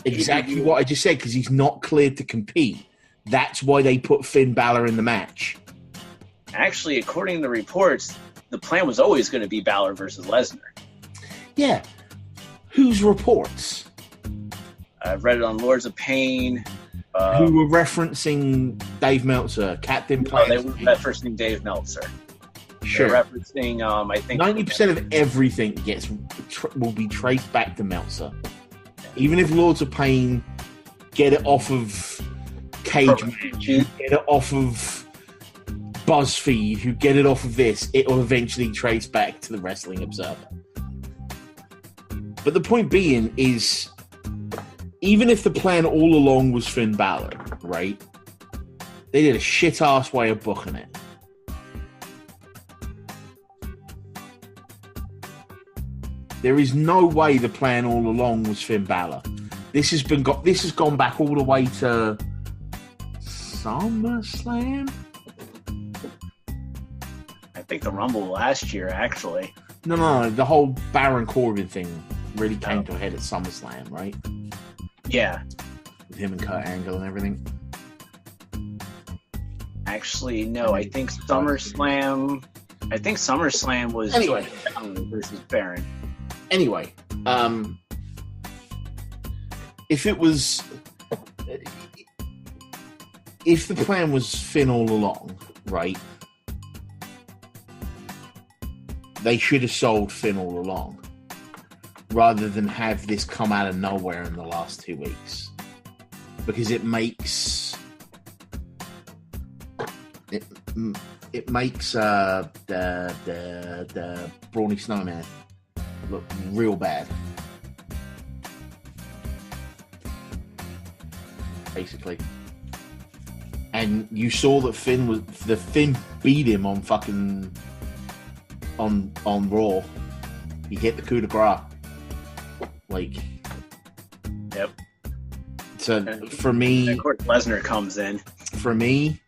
Exactly what I just said, because he's not cleared to compete. That's why they put Finn Balor in the match. Actually, according to reports, the plan was always going to be Balor versus Lesnar. Yeah. Whose reports? I've read it on Lords of Pain. Who were referencing Dave Meltzer, Captain Planet. They were referencing Dave Meltzer. Sure. They're referencing, I think... 90% of everything will be traced back to Meltzer. Even if Lords of Pain get it off of Cage Match, who get it off of BuzzFeed, who get it off of this, it will eventually trace back to the Wrestling Observer. But the point being is, even if the plan all along was Finn Balor, right? They did a shit-ass way of booking it. There is no way the plan all along was Finn Balor. This has gone back all the way to SummerSlam. I think the Rumble last year, actually. No, the whole Baron Corbin thing really came to a head at SummerSlam, right? Yeah. With him and Kurt Angle and everything. Actually, no. I think SummerSlam was anyway versus Baron. Anyway, if the plan was Finn all along, right? They should have sold Finn all along, rather than have this come out of nowhere in the last 2 weeks, because it makes the Brawny Snowman look real bad, basically. And you saw that Finn beat him on fucking on Raw. He hit the coup de grace. Like, yep. So for me, of course, Lesnar comes in. For me,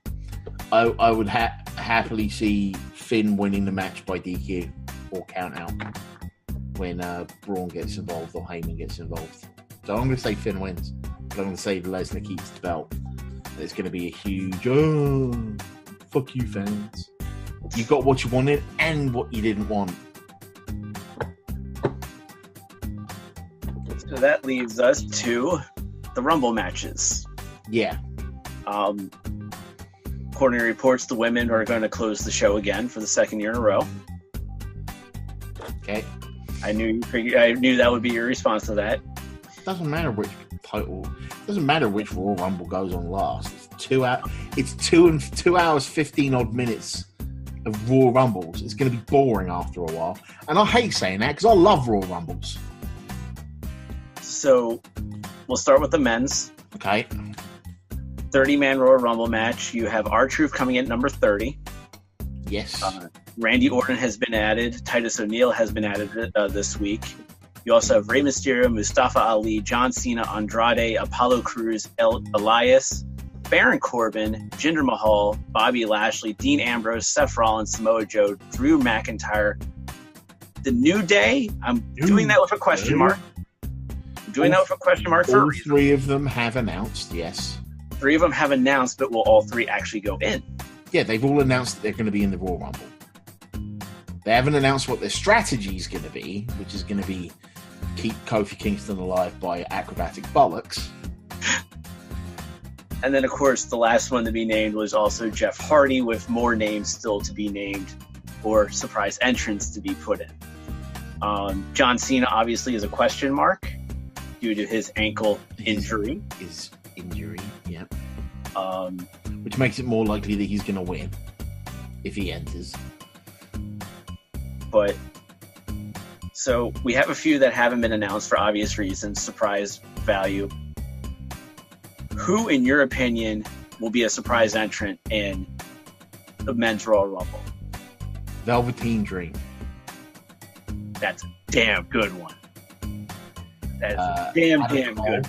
I would happily see Finn winning the match by DQ or count out when Braun gets involved or Heyman gets involved. So I'm going to say Finn wins, but I'm going to say Lesnar keeps the belt. It's going to be a huge, fuck you fans. You got what you wanted and what you didn't want. So that leaves us to the Rumble matches. Yeah. According to reports, the women are going to close the show again for the second year in a row. Okay. I knew that would be your response to that. Doesn't matter which title. Doesn't matter which Royal Rumble goes on last. It's 2 hours 15 odd minutes of Royal Rumbles. It's going to be boring after a while, and I hate saying that because I love Royal Rumbles. So we'll start with the men's. Okay. 30-man Royal Rumble match. You have R-Truth coming in at number 30. Yes. Randy Orton has been added. Titus O'Neil has been added this week. You also have Rey Mysterio, Mustafa Ali, John Cena, Andrade, Apollo Crews, Elias, Baron Corbin, Jinder Mahal, Bobby Lashley, Dean Ambrose, Seth Rollins, Samoa Joe, Drew McIntyre. The New Day, I'm doing that with a question mark. I'm doing that with a question mark for a reason. 3 of them have announced, yes. 3 of them have announced, but will all 3 actually go in? Yeah, they've all announced that they're going to be in the Royal Rumble. They haven't announced what their strategy is going to be, which is going to be keep Kofi Kingston alive by acrobatic bollocks. And then, of course, the last one to be named was also Jeff Hardy, with more names still to be named or surprise entrants to be put in. John Cena obviously is a question mark due to his ankle injury. His injury, yeah. Which Which makes it more likely that he's going to win if he enters. But so we have a few that haven't been announced for obvious reasons, surprise value. Who, in your opinion, will be a surprise entrant in the Men's Royal Rumble? Velveteen Dream. That's a damn good one. That's damn good.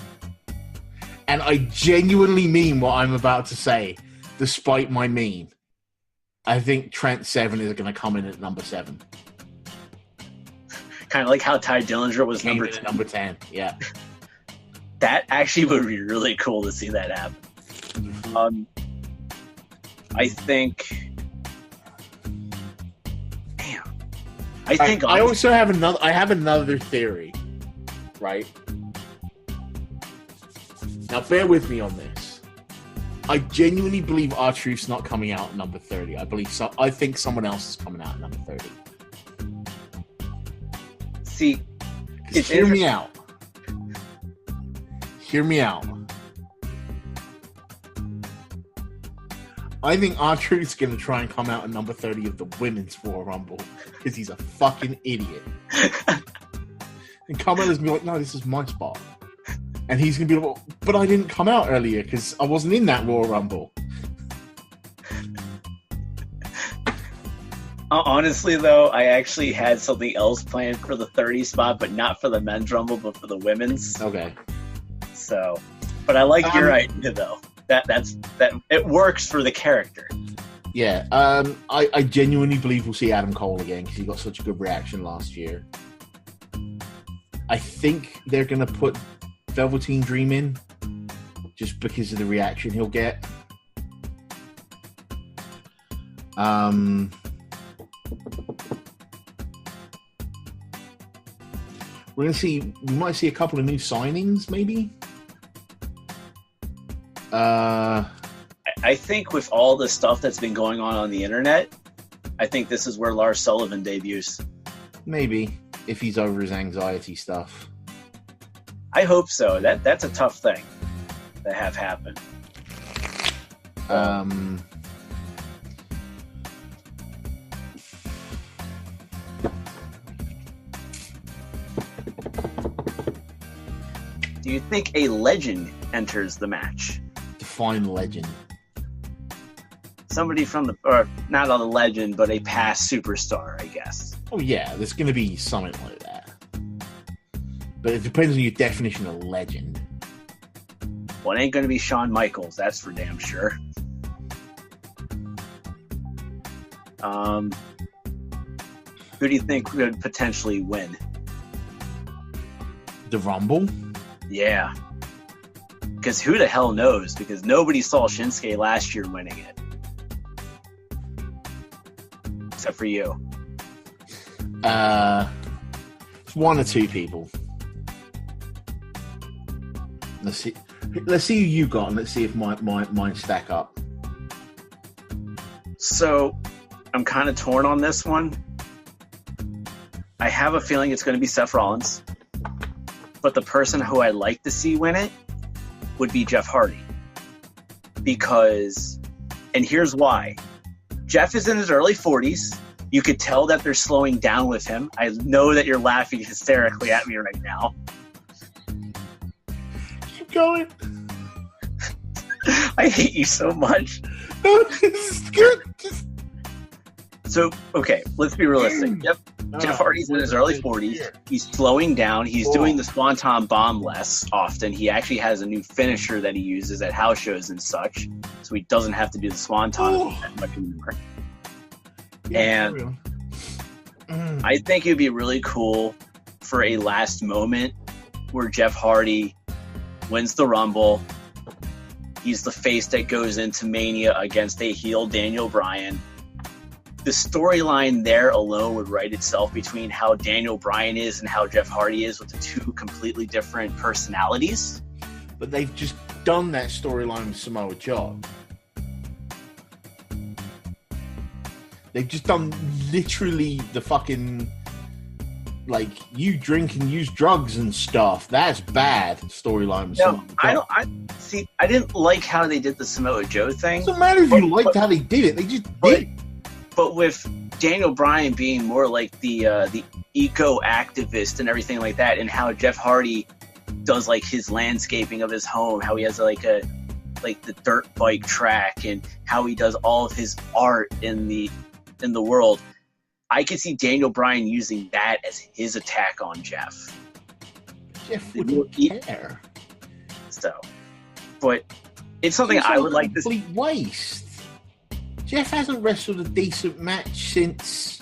And I genuinely mean what I'm about to say, despite my meme. I think Trent Seven is going to come in at number 7. Kind of like how Ty Dillinger was number 10. Number 10, yeah. That actually would be really cool to see that happen. I think. Damn. I also have another. I have another theory, right? Now, bear with me on this. I genuinely believe R-Truth's not coming out at number 30. I think someone else is coming out at number 30. See, hear me out. Hear me out. I think R-Truth's going to try and come out at number 30 of the Women's Royal Rumble because he's a fucking idiot. And Carmella's going to be like, no, this is my spot. And he's going to be like, but I didn't come out earlier because I wasn't in that Royal Rumble. Honestly, though, I actually had something else planned for the 30 spot, but not for the Men's Rumble, but for the Women's. Okay. So, but I like your idea, though. That it works for the character. Yeah. I genuinely believe we'll see Adam Cole again because he got such a good reaction last year. I think they're going to put Velveteen Dream in just because of the reaction he'll get. We might see a couple of new signings, maybe. I think with all the stuff that's been going on the internet, I think this is where Lars Sullivan debuts. Maybe, if he's over his anxiety stuff. I hope so. That's a tough thing to have happen. Do you think a legend enters the match? Define legend. Somebody or not a legend, but a past superstar, I guess. Oh yeah, there's going to be something like that. But it depends on your definition of legend. Well, it ain't going to be Shawn Michaels, that's for damn sure. Who do you think could potentially win? The Rumble? Yeah. Because who the hell knows? Because nobody saw Shinsuke last year winning it. Except for you. It's 1 or 2 people. Let's see who you got, and let's see if mine stack up. So I'm kind of torn on this one. I have a feeling it's going to be Seth Rollins, but the person who I'd like to see win it would be Jeff Hardy. Because, and here's why. Jeff is in his early 40s. You could tell that they're slowing down with him. I know that you're laughing hysterically at me right now. Keep going. I hate you so much. It's good. So, okay, let's be realistic. Jeff Hardy's in his early 40s. He's slowing down. He's doing the Swanton Bomb less often. He actually has a new finisher that he uses at house shows and such, so he doesn't have to do the Swanton that much anymore. And I think it would be really cool for a last moment where Jeff Hardy wins the Rumble. He's the face that goes into Mania against a heel Daniel Bryan. The storyline there alone would write itself between how Daniel Bryan is and how Jeff Hardy is, with the two completely different personalities. But they've just done that storyline with Samoa Joe. They've just done literally the fucking, like, you drink and use drugs and stuff. That's bad storyline with Samoa Joe. I didn't like how they did the Samoa Joe thing. It doesn't matter if you liked how they did it. They just did. But with Daniel Bryan being more like the eco-activist and everything like that, and how Jeff Hardy does like his landscaping of his home, how he has like the dirt bike track, and how he does all of his art in the world, I could see Daniel Bryan using that as his attack on Jeff. Jeff wouldn't care. So, but it's something I would like to see. Complete waste. Jeff hasn't wrestled a decent match since...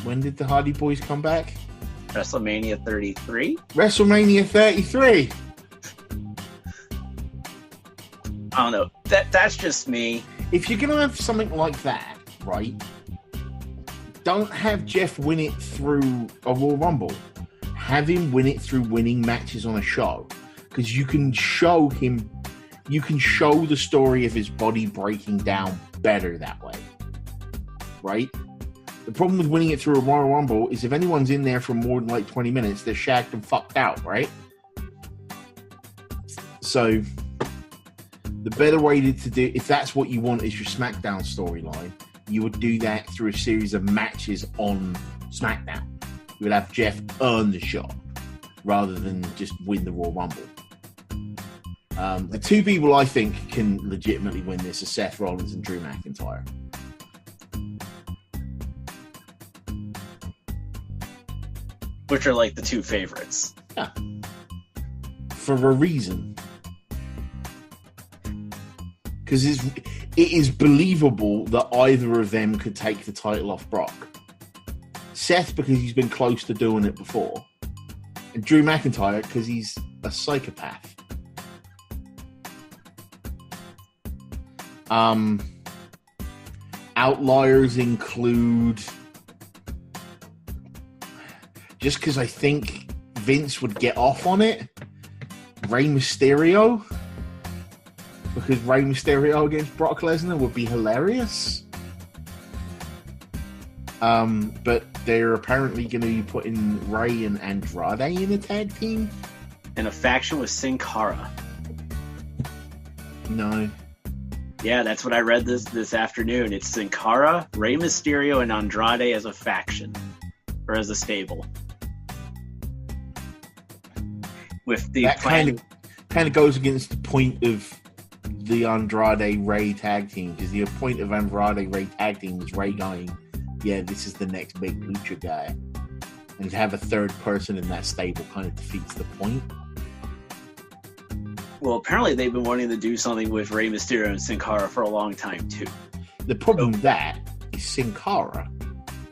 When did the Hardy Boys come back? WrestleMania 33? WrestleMania 33! I don't know. That's just me. If you're going to have something like that, right, don't have Jeff win it through a Royal Rumble. Have him win it through winning matches on a show. Because you can show him... You can show the story of his body breaking down better that way. Right? The problem with winning it through a Royal Rumble is if anyone's in there for more than like 20 minutes, they're shagged and fucked out, right? So, the better way to do, if that's what you want is your SmackDown storyline, you would do that through a series of matches on SmackDown. You would have Jeff earn the shot rather than just win the Royal Rumble. The two people I think can legitimately win this are Seth Rollins and Drew McIntyre. Which are like the two favorites. Yeah. For a reason. Because it is believable that either of them could take the title off Brock. Seth, because he's been close to doing it before. And Drew McIntyre, because he's a psychopath. Outliers include, just because I think Vince would get off on it, Rey Mysterio, because Rey Mysterio against Brock Lesnar would be hilarious. But they're apparently going to be putting Rey and Andrade in a tag team. And a faction with Sin Cara. No. Yeah, that's what I read this afternoon. It's Sin Cara, Rey Mysterio, and Andrade as a faction. Or as a stable. With the that kind of goes against the point of the Andrade Rey tag team, because the point of Andrade Rey tag team was Rey going, yeah, this is the next big lucha guy. And to have a third person in that stable kind of defeats the point. Well, apparently they've been wanting to do something with Rey Mysterio and Sin Cara for a long time, too. The problem with that is Sin Cara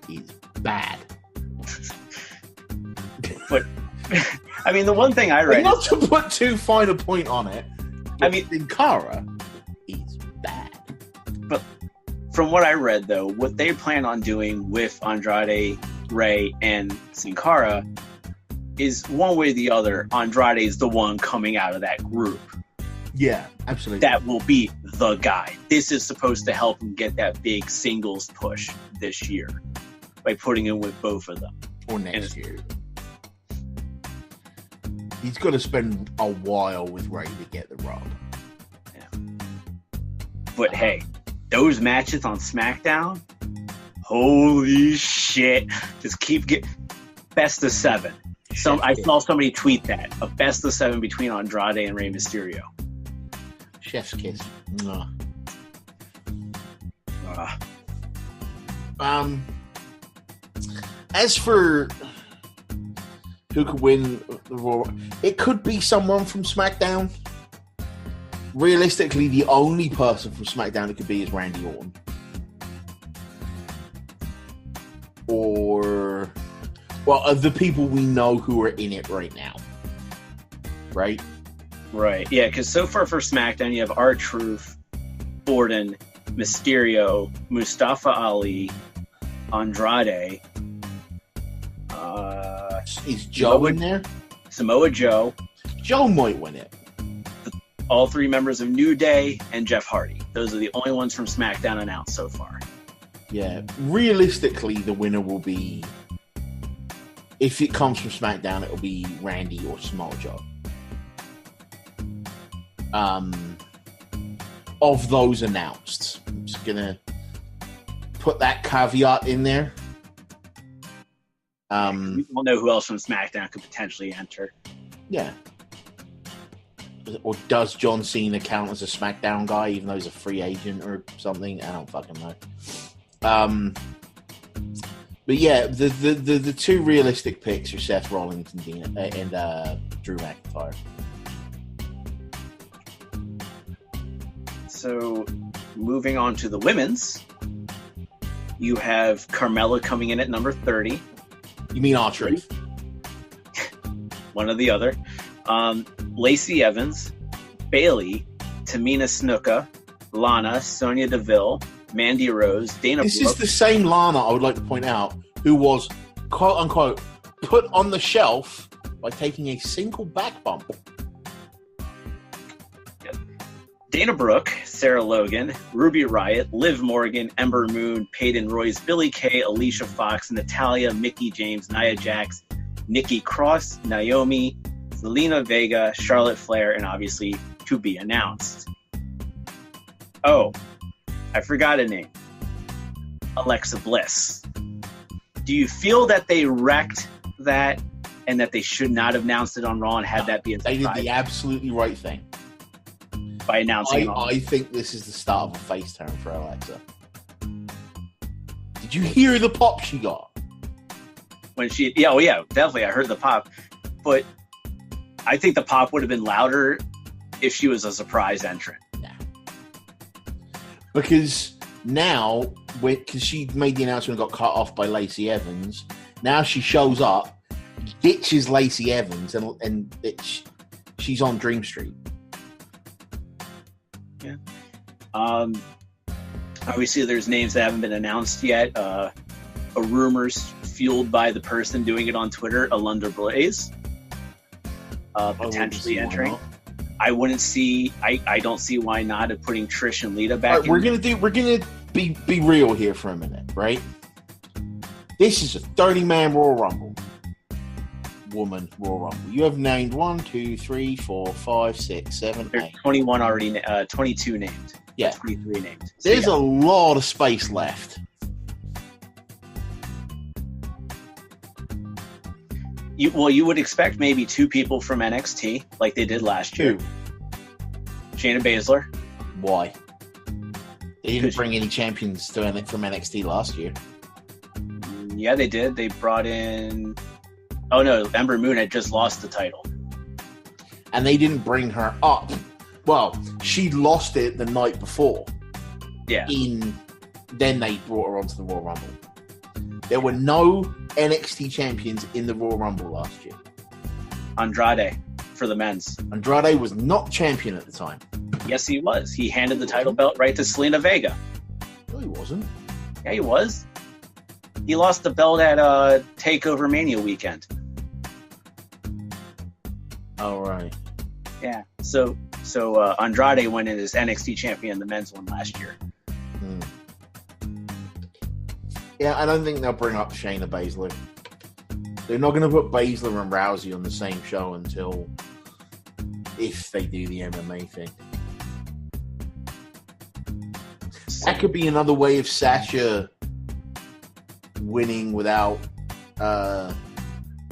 is bad. But, I mean, the one thing I read... Not to put too fine a point on it, I mean, Sin Cara is bad. But from what I read, though, what they plan on doing with Andrade, Rey, and Sin Cara is one way or the other, Andrade is the one coming out of that group. Yeah, absolutely. That will be the guy. This is supposed to help him get that big singles push this year by putting him with both of them. Or next year. He's got to spend a while with Ray to get the rub. Yeah. But hey, those matches on SmackDown, holy shit. Just keep getting best of 7. I saw somebody tweet that. A best of 7 between Andrade and Rey Mysterio. Chef's kiss. Mwah. As for who could win the Raw, it could be someone from SmackDown. Realistically, the only person from SmackDown it could be is Randy Orton. Or, well, of the people we know who are in it right now. Right? Right. Yeah, because so far for SmackDown, you have R-Truth, Orton, Mysterio, Mustafa Ali, Andrade. Is Joe in there? Samoa Joe. Joe might win it. All 3 members of New Day and Jeff Hardy. Those are the only ones from SmackDown announced so far. Yeah. Realistically, the winner will be, if it comes from SmackDown, it will be Randy or Samoa Joe. Of those announced. I'm just going to put that caveat in there. We don't know who else from SmackDown could potentially enter. Yeah. Or does John Cena count as a SmackDown guy, even though he's a free agent or something? I don't fucking know. But yeah, the 2 realistic picks are Seth Rollins and Drew McIntyre. So, moving on to the women's, you have Carmella coming in at number 30. You mean R-Truth? One or the other. Lacey Evans, Bayley, Tamina Snuka, Lana, Sonya Deville, Mandy Rose, Dana This Brooke. is the same Lana, I would like to point out, who was, quote-unquote, put on the shelf by taking a single back bump. Dana Brooke, Sarah Logan, Ruby Riott, Liv Morgan, Ember Moon, Peyton Royce, Billie Kay, Alicia Fox, Natalya, Mickie James, Nia Jax, Nikki Cross, Naomi, Zelina Vega, Charlotte Flair, and obviously to be announced. Oh, I forgot a name. Alexa Bliss. Do you feel that they wrecked that and that they should not have announced it on Raw and had that be a surprise? They did the absolutely right thing. By announcing I think this is the start of a face turn for Alexa. Did you hear the pop she got? When she, yeah, definitely. I heard the pop, but I think the pop would have been louder if she was a surprise entrant. Yeah. Because now, because she made the announcement and got cut off by Lacey Evans, now she shows up, ditches Lacey Evans, and she's on Dream Street. Yeah. Obviously, there's names that haven't been announced yet. A rumors fueled by the person doing it on Twitter, Alundra Blaze, potentially entering. I wouldn't see. I don't see why not of putting Trish and Lita back. Right, we're gonna be real here for a minute, right? This is a 30-man Royal Rumble. Woman Royal Rumble. You have named 1, 2, 3, 4, 5, 6, 7, There's 8. 21 already. 22 named. Yeah. 23 named. So, There's a lot of space left. You would expect maybe 2 people from NXT, like they did last year. 2. Shayna Baszler. Why? They didn't bring any champions from NXT last year. Yeah, they did. They brought in. Oh no, Ember Moon had just lost the title. And they didn't bring her up. Well, she lost it the night before. Yeah. Then they brought her onto the Royal Rumble. There were no NXT champions in the Royal Rumble last year. Andrade for the men's. Andrade was not champion at the time. Yes, he was. He handed the title belt right to Zelina Vega. No, he wasn't. Yeah, he was. He lost the belt at TakeOver Mania weekend. Oh, right. Yeah. So So Andrade went in as NXT champion, the men's one last year. Yeah, I don't think they'll bring up Shayna Baszler. They're not going to put Baszler and Rousey on the same show until if they do the MMA thing. That could be another way of Sasha winning without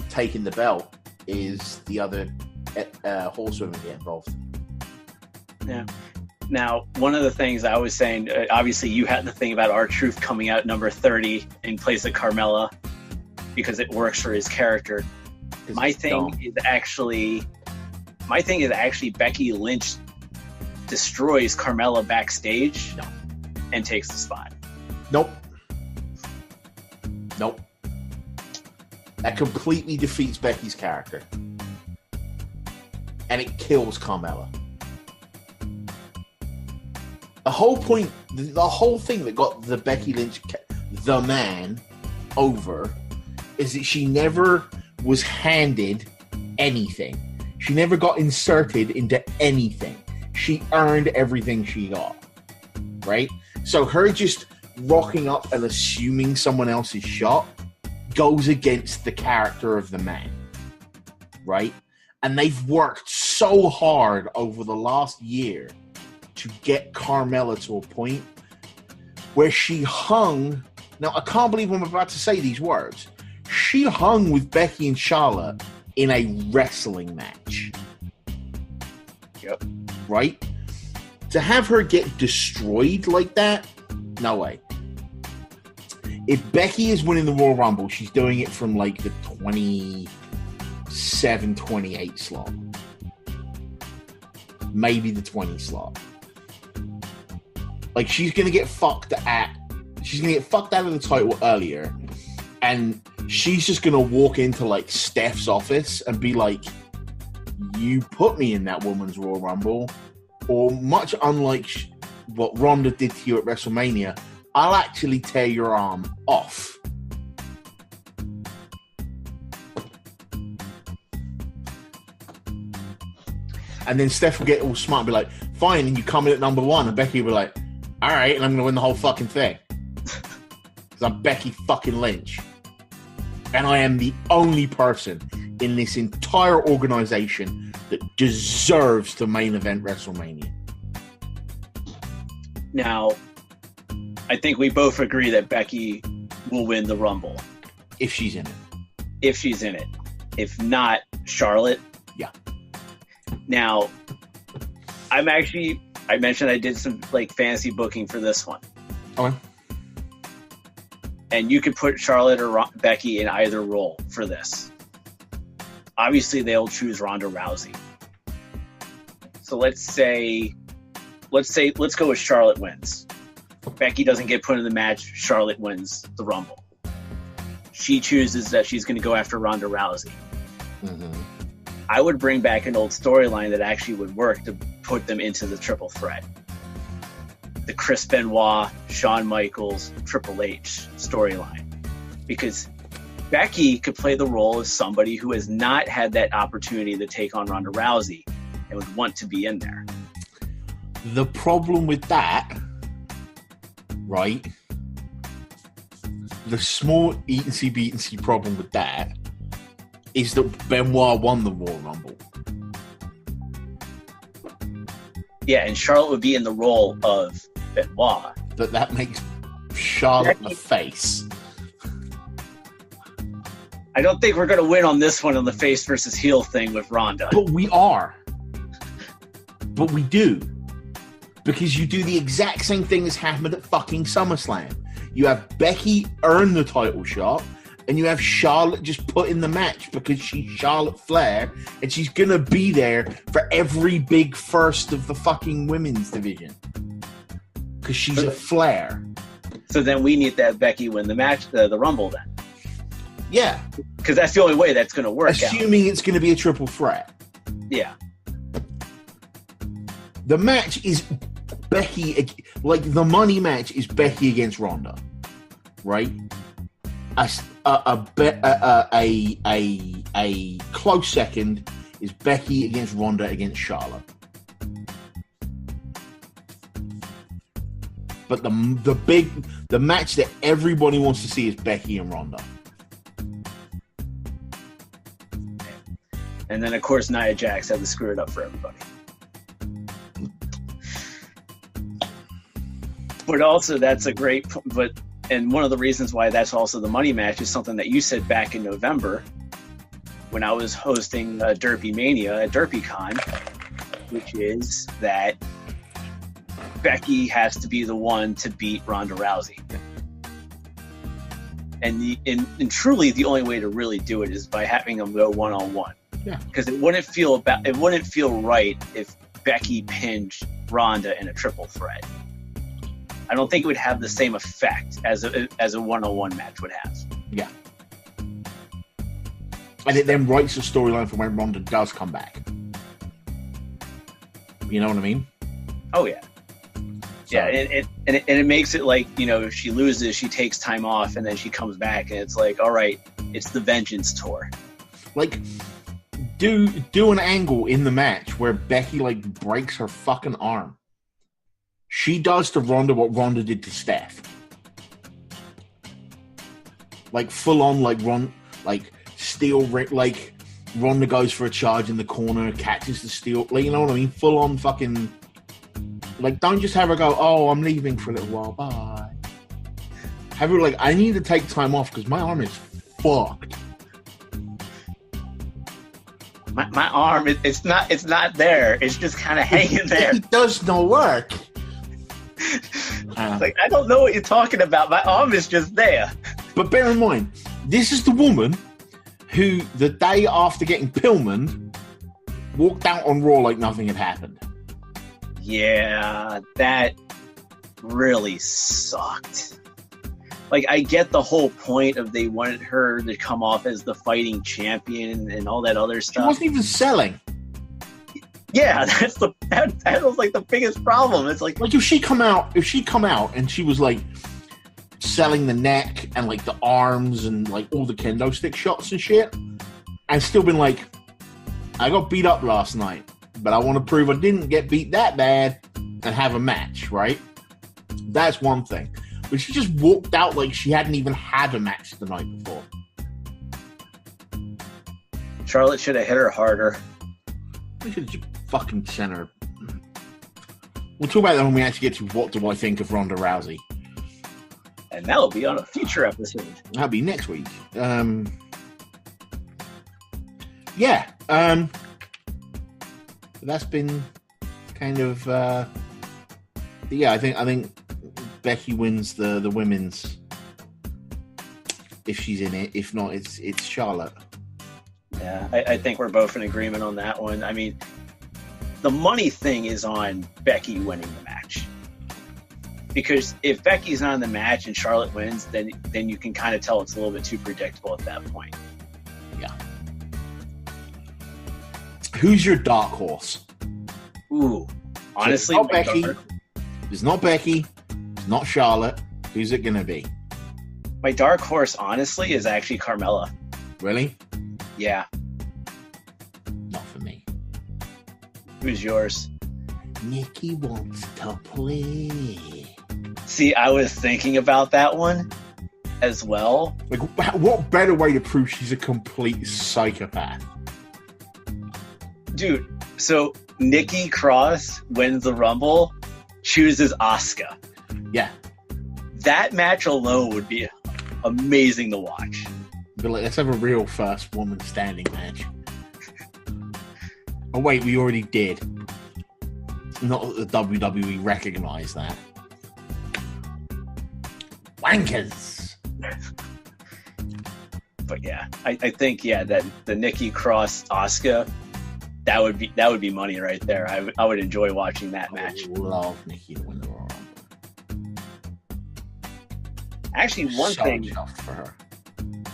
taking the belt, is the other horsewomen get involved. Yeah. Now, one of the things I was saying, obviously you had the thing about R-Truth coming out number 30 in place of Carmella because it works for his character. My thing is actually Becky Lynch destroys Carmella backstage and takes the spot. Nope. That completely defeats Becky's character. And it kills Carmella. The whole point, the whole thing that got the Becky Lynch, the man, over is that she never was handed anything. She never got inserted into anything. She earned everything she got. Right? So her just rocking up and assuming someone else's shot goes against the character of the man. Right? And they've worked so hard over the last year to get Carmella to a point where she hung. Now, I can't believe I'm about to say these words. She hung with Becky and Charlotte in a wrestling match. Yep. Right? To have her get destroyed like that? No way. If Becky is winning the Royal Rumble, she's doing it from like the 27, 28 slot. Maybe the 20 slot. Like, she's going to get fucked out of the title earlier, and she's just going to walk into, like, Steph's office and be like, you put me in that woman's Royal Rumble, or much unlike what Ronda did to you at WrestleMania, I'll actually tear your arm off. And then Steph will get all smart and be like, fine, and you come in at number 1, and Becky will be like, all right, and I'm going to win the whole fucking thing. Because I'm Becky fucking Lynch. And I am the only person in this entire organization that deserves to main event WrestleMania. Now, I think we both agree that Becky will win the Rumble. If she's in it. If not, Charlotte. Yeah. Now, I mentioned I did some like fantasy booking for this one. Okay. And you could put Charlotte or Becky in either role for this. Obviously, they'll choose Ronda Rousey. So let's go with Charlotte wins. Becky doesn't get put in the match. Charlotte wins the Rumble. She chooses that she's going to go after Ronda Rousey. Mm-hmm. I would bring back an old storyline that actually would work to put them into the triple threat. The Chris Benoit, Shawn Michaels, Triple H storyline. Because Becky could play the role of somebody who has not had that opportunity to take on Ronda Rousey and would want to be in there. The problem with that, right? The small eat-and-see problem with that is that Benoit won the Royal Rumble. Yeah, and Charlotte would be in the role of Benoit. But that makes Charlotte the face. I don't think we're going to win on this one on the face versus heel thing with Ronda. But we are. But we do. Because you do the exact same thing as happened at fucking SummerSlam. You have Becky earn the title shot, and you have Charlotte just put in the match because she's Charlotte Flair, and she's going to be there for every big first of the fucking women's division. Because she's a Flair. So then we need to have Becky win the match, the Rumble then. Yeah. Because that's the only way that's going to work Assuming it's going to be a triple threat. Yeah. The match is Becky, like the money match is Becky against Ronda, right? A close second is Becky against Ronda against Charlotte. But the match that everybody wants to see is Becky and Ronda. And then, of course, Nia Jax had to screw it up for everybody. But also, that's a great... And one of the reasons why that's also the money match is something that you said back in November when I was hosting Derpy Mania at DerpyCon, which is that Becky has to be the one to beat Ronda Rousey. And truly, the only way to really do it is by having them go one-on-one. Yeah. Because it wouldn't feel right if Becky pinned Ronda in a triple threat. I don't think it would have the same effect as a one-on-one match would have. Yeah. And it then writes a storyline for when Ronda does come back. You know what I mean? Oh, yeah. So. Yeah, and it makes it like, if she loses, she takes time off, and then she comes back, and it's like, all right, it's the Vengeance Tour. Like, do an angle in the match where Becky, like, breaks her fucking arm. She does to Ronda what Ronda did to Steph. Like, full on, steel, like, Ronda goes for a charge in the corner, catches the steel, like, you know what I mean? Full on fucking, like, don't just have her go, oh, I'm leaving for a little while, bye. Have her, like, I need to take time off because my arm is fucked. My arm, it's not there. It's just kind of hanging there. It does not work. Like, I don't know what you're talking about. My arm is just there. But bear in mind, this is the woman who, the day after getting Pillmaned, walked out on Raw like nothing had happened. Yeah, that really sucked. Like, I get the whole point of they wanted her to come off as the fighting champion and all that other stuff. She wasn't even selling. Yeah, that was like the biggest problem. It's like if she come out and she was like selling the neck and like the arms and like all the kendo stick shots and shit, and still been like, I got beat up last night, but I want to prove I didn't get beat that bad and have a match, right? That's one thing. But she just walked out like she hadn't even had a match the night before. Charlotte should have hit her harder. They should have just fucking sent her. We'll talk about that when we actually get to what do I think of Ronda Rousey. And that'll be on a future episode. That'll be next week. That's been kind of I think Becky wins the women's if she's in it. If not, it's Charlotte. Yeah, I think we're both in agreement on that one. I mean, the money thing is on Becky winning the match. Because if Becky's not in the match and Charlotte wins, then you can kind of tell it's a little bit too predictable at that point. Yeah. Who's your dark horse? Ooh, honestly, so it's not Becky. It's not Becky. It's not Charlotte. Who's it gonna be? My dark horse, honestly, is actually Carmella. Really? Yeah. Not for me. Who's yours? Nikki wants to play. See, I was thinking about that one as well. Like, what better way to prove she's a complete psychopath? Dude, so Nikki Cross wins the Rumble, chooses Asuka. Yeah. That match alone would be amazing to watch. But let's have a real first woman standing match. Oh wait, we already did. Not that the WWE recognise that. Wankers. But yeah, I think that the Nikki Cross Asuka, that would be money right there. I would enjoy watching that match. I would love Nikki to win the Royal Rumble. Actually, one thing for her.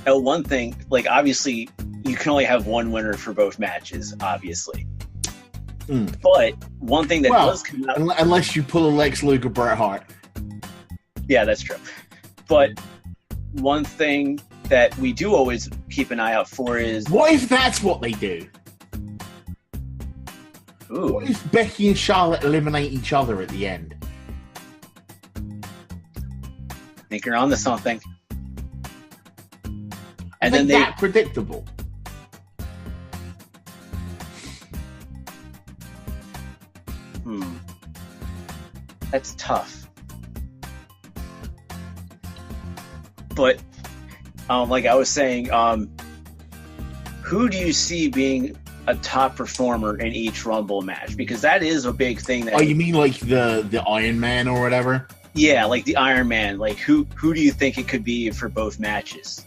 One thing, like, obviously you can only have one winner for both matches, obviously. But one thing that does come out, unless you pull a Lex Luger Bret Hart. Yeah, that's true. But one thing that we do always keep an eye out for is, what if that's what they do? Ooh. What if Becky and Charlotte eliminate each other at the end? think you're on to something. And then that predictable. That's tough. But like I was saying, who do you see being a top performer in each Rumble match? Because that is a big thing. That you mean like the Iron Man or whatever? Yeah, like the Iron Man. Like who do you think it could be for both matches?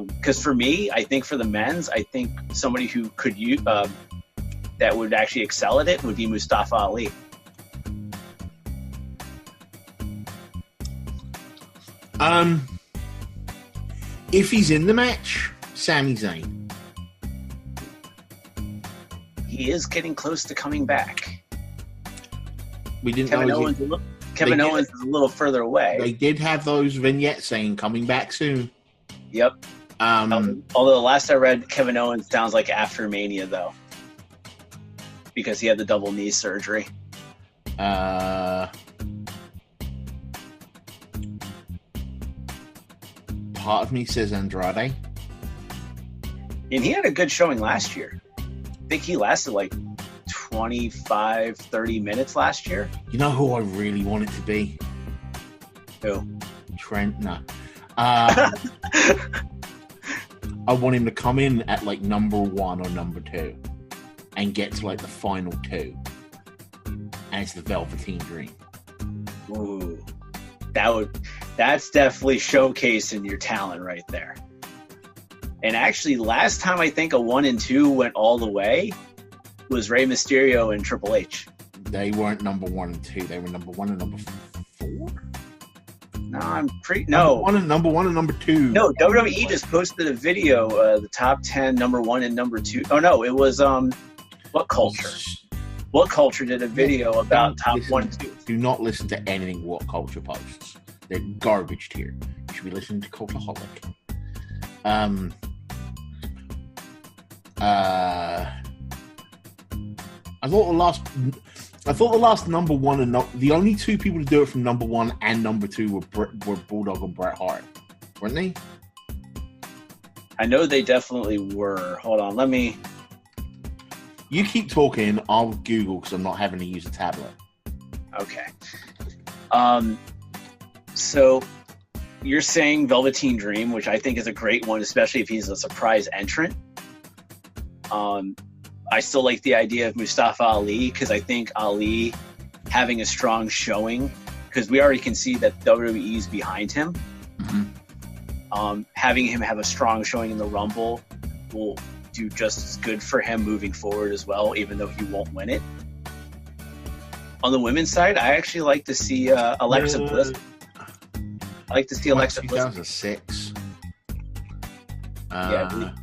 Because for me, I think for the men's, I think somebody who could use that would actually excel at it would be Mustafa Ali. If he's in the match, Sami Zayn. He is getting close to coming back. We didn't Kevin know. Owens is a little further away. They did have those vignettes saying coming back soon. Yep. Although the last I read, Kevin Owens sounds like after Mania, though, because he had the double knee surgery. Part of me says Andrade. And he had a good showing last year. I think he lasted like 25, 30 minutes last year. You know who I really want it to be? Who? Trent? No. I want him to come in at like number 1 or number 2 and get to like the final 2. And it's the Velveteen Dream. Ooh. That's definitely showcasing your talent right there. And actually, last time I think a 1 and 2 went all the way was Rey Mysterio and Triple H. They weren't number 1 and 2. They were number 1 and number 4. No, number 1 and number 2. No, WWE just posted a video, the top 10 number 1 and number 2. Oh no, it was What Culture? What Culture did a video about top 1 and 2. Do not listen to anything What Culture posts. They're garbage here. You should be listening to Cultaholic. I thought the last number 1 and the only 2 people to do it from number 1 and number 2 were Bulldog and Bret Hart, weren't they? I know they definitely were. Hold on, let me. You keep talking. I'll Google because I'm not having to use a tablet. Okay. So you're saying Velveteen Dream, which I think is a great one, especially if he's a surprise entrant. I still like the idea of Mustafa Ali because I think Ali having a strong showing, because we already can see that WWE is behind him. Mm-hmm. Having him have a strong showing in the Rumble will do just as good for him moving forward as well, even though he won't win it. On the women's side, I actually like to see Alexa Bliss. I like to see Alexa Bliss. 2006. Yeah.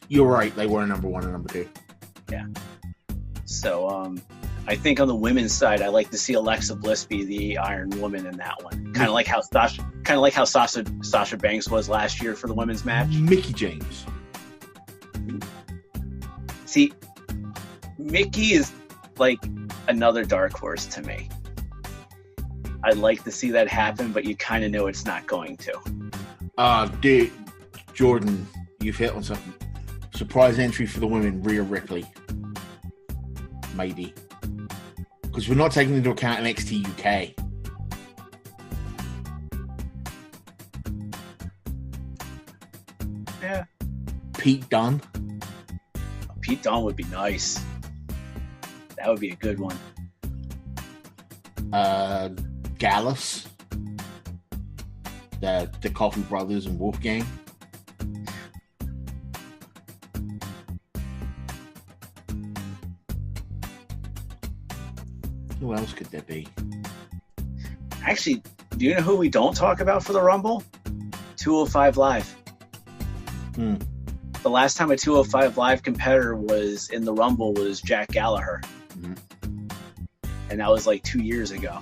You're right. They were number 1 and number 2. Yeah. So I think on the women's side, I like to see Alexa Bliss be the Iron Woman in that one. Kind of like how Sasha Banks was last year for the women's match. Mickie James. See, Mickie is like another dark horse to me. I'd like to see that happen, but you kind of know it's not going to. Dude, Jordan, you've hit on something. Surprise entry for the women, Rhea Ripley. Maybe. Because we're not taking into account NXT UK. Yeah. Pete Dunne. Pete Dunne would be nice. That would be a good one. Gallus. The Coffee Brothers and Wolfgang. Who else could there be? Actually, do you know who we don't talk about for the Rumble? 205 Live. The last time a 205 Live competitor was in the Rumble was Jack Gallagher. Mm-hmm. And that was like 2 years ago.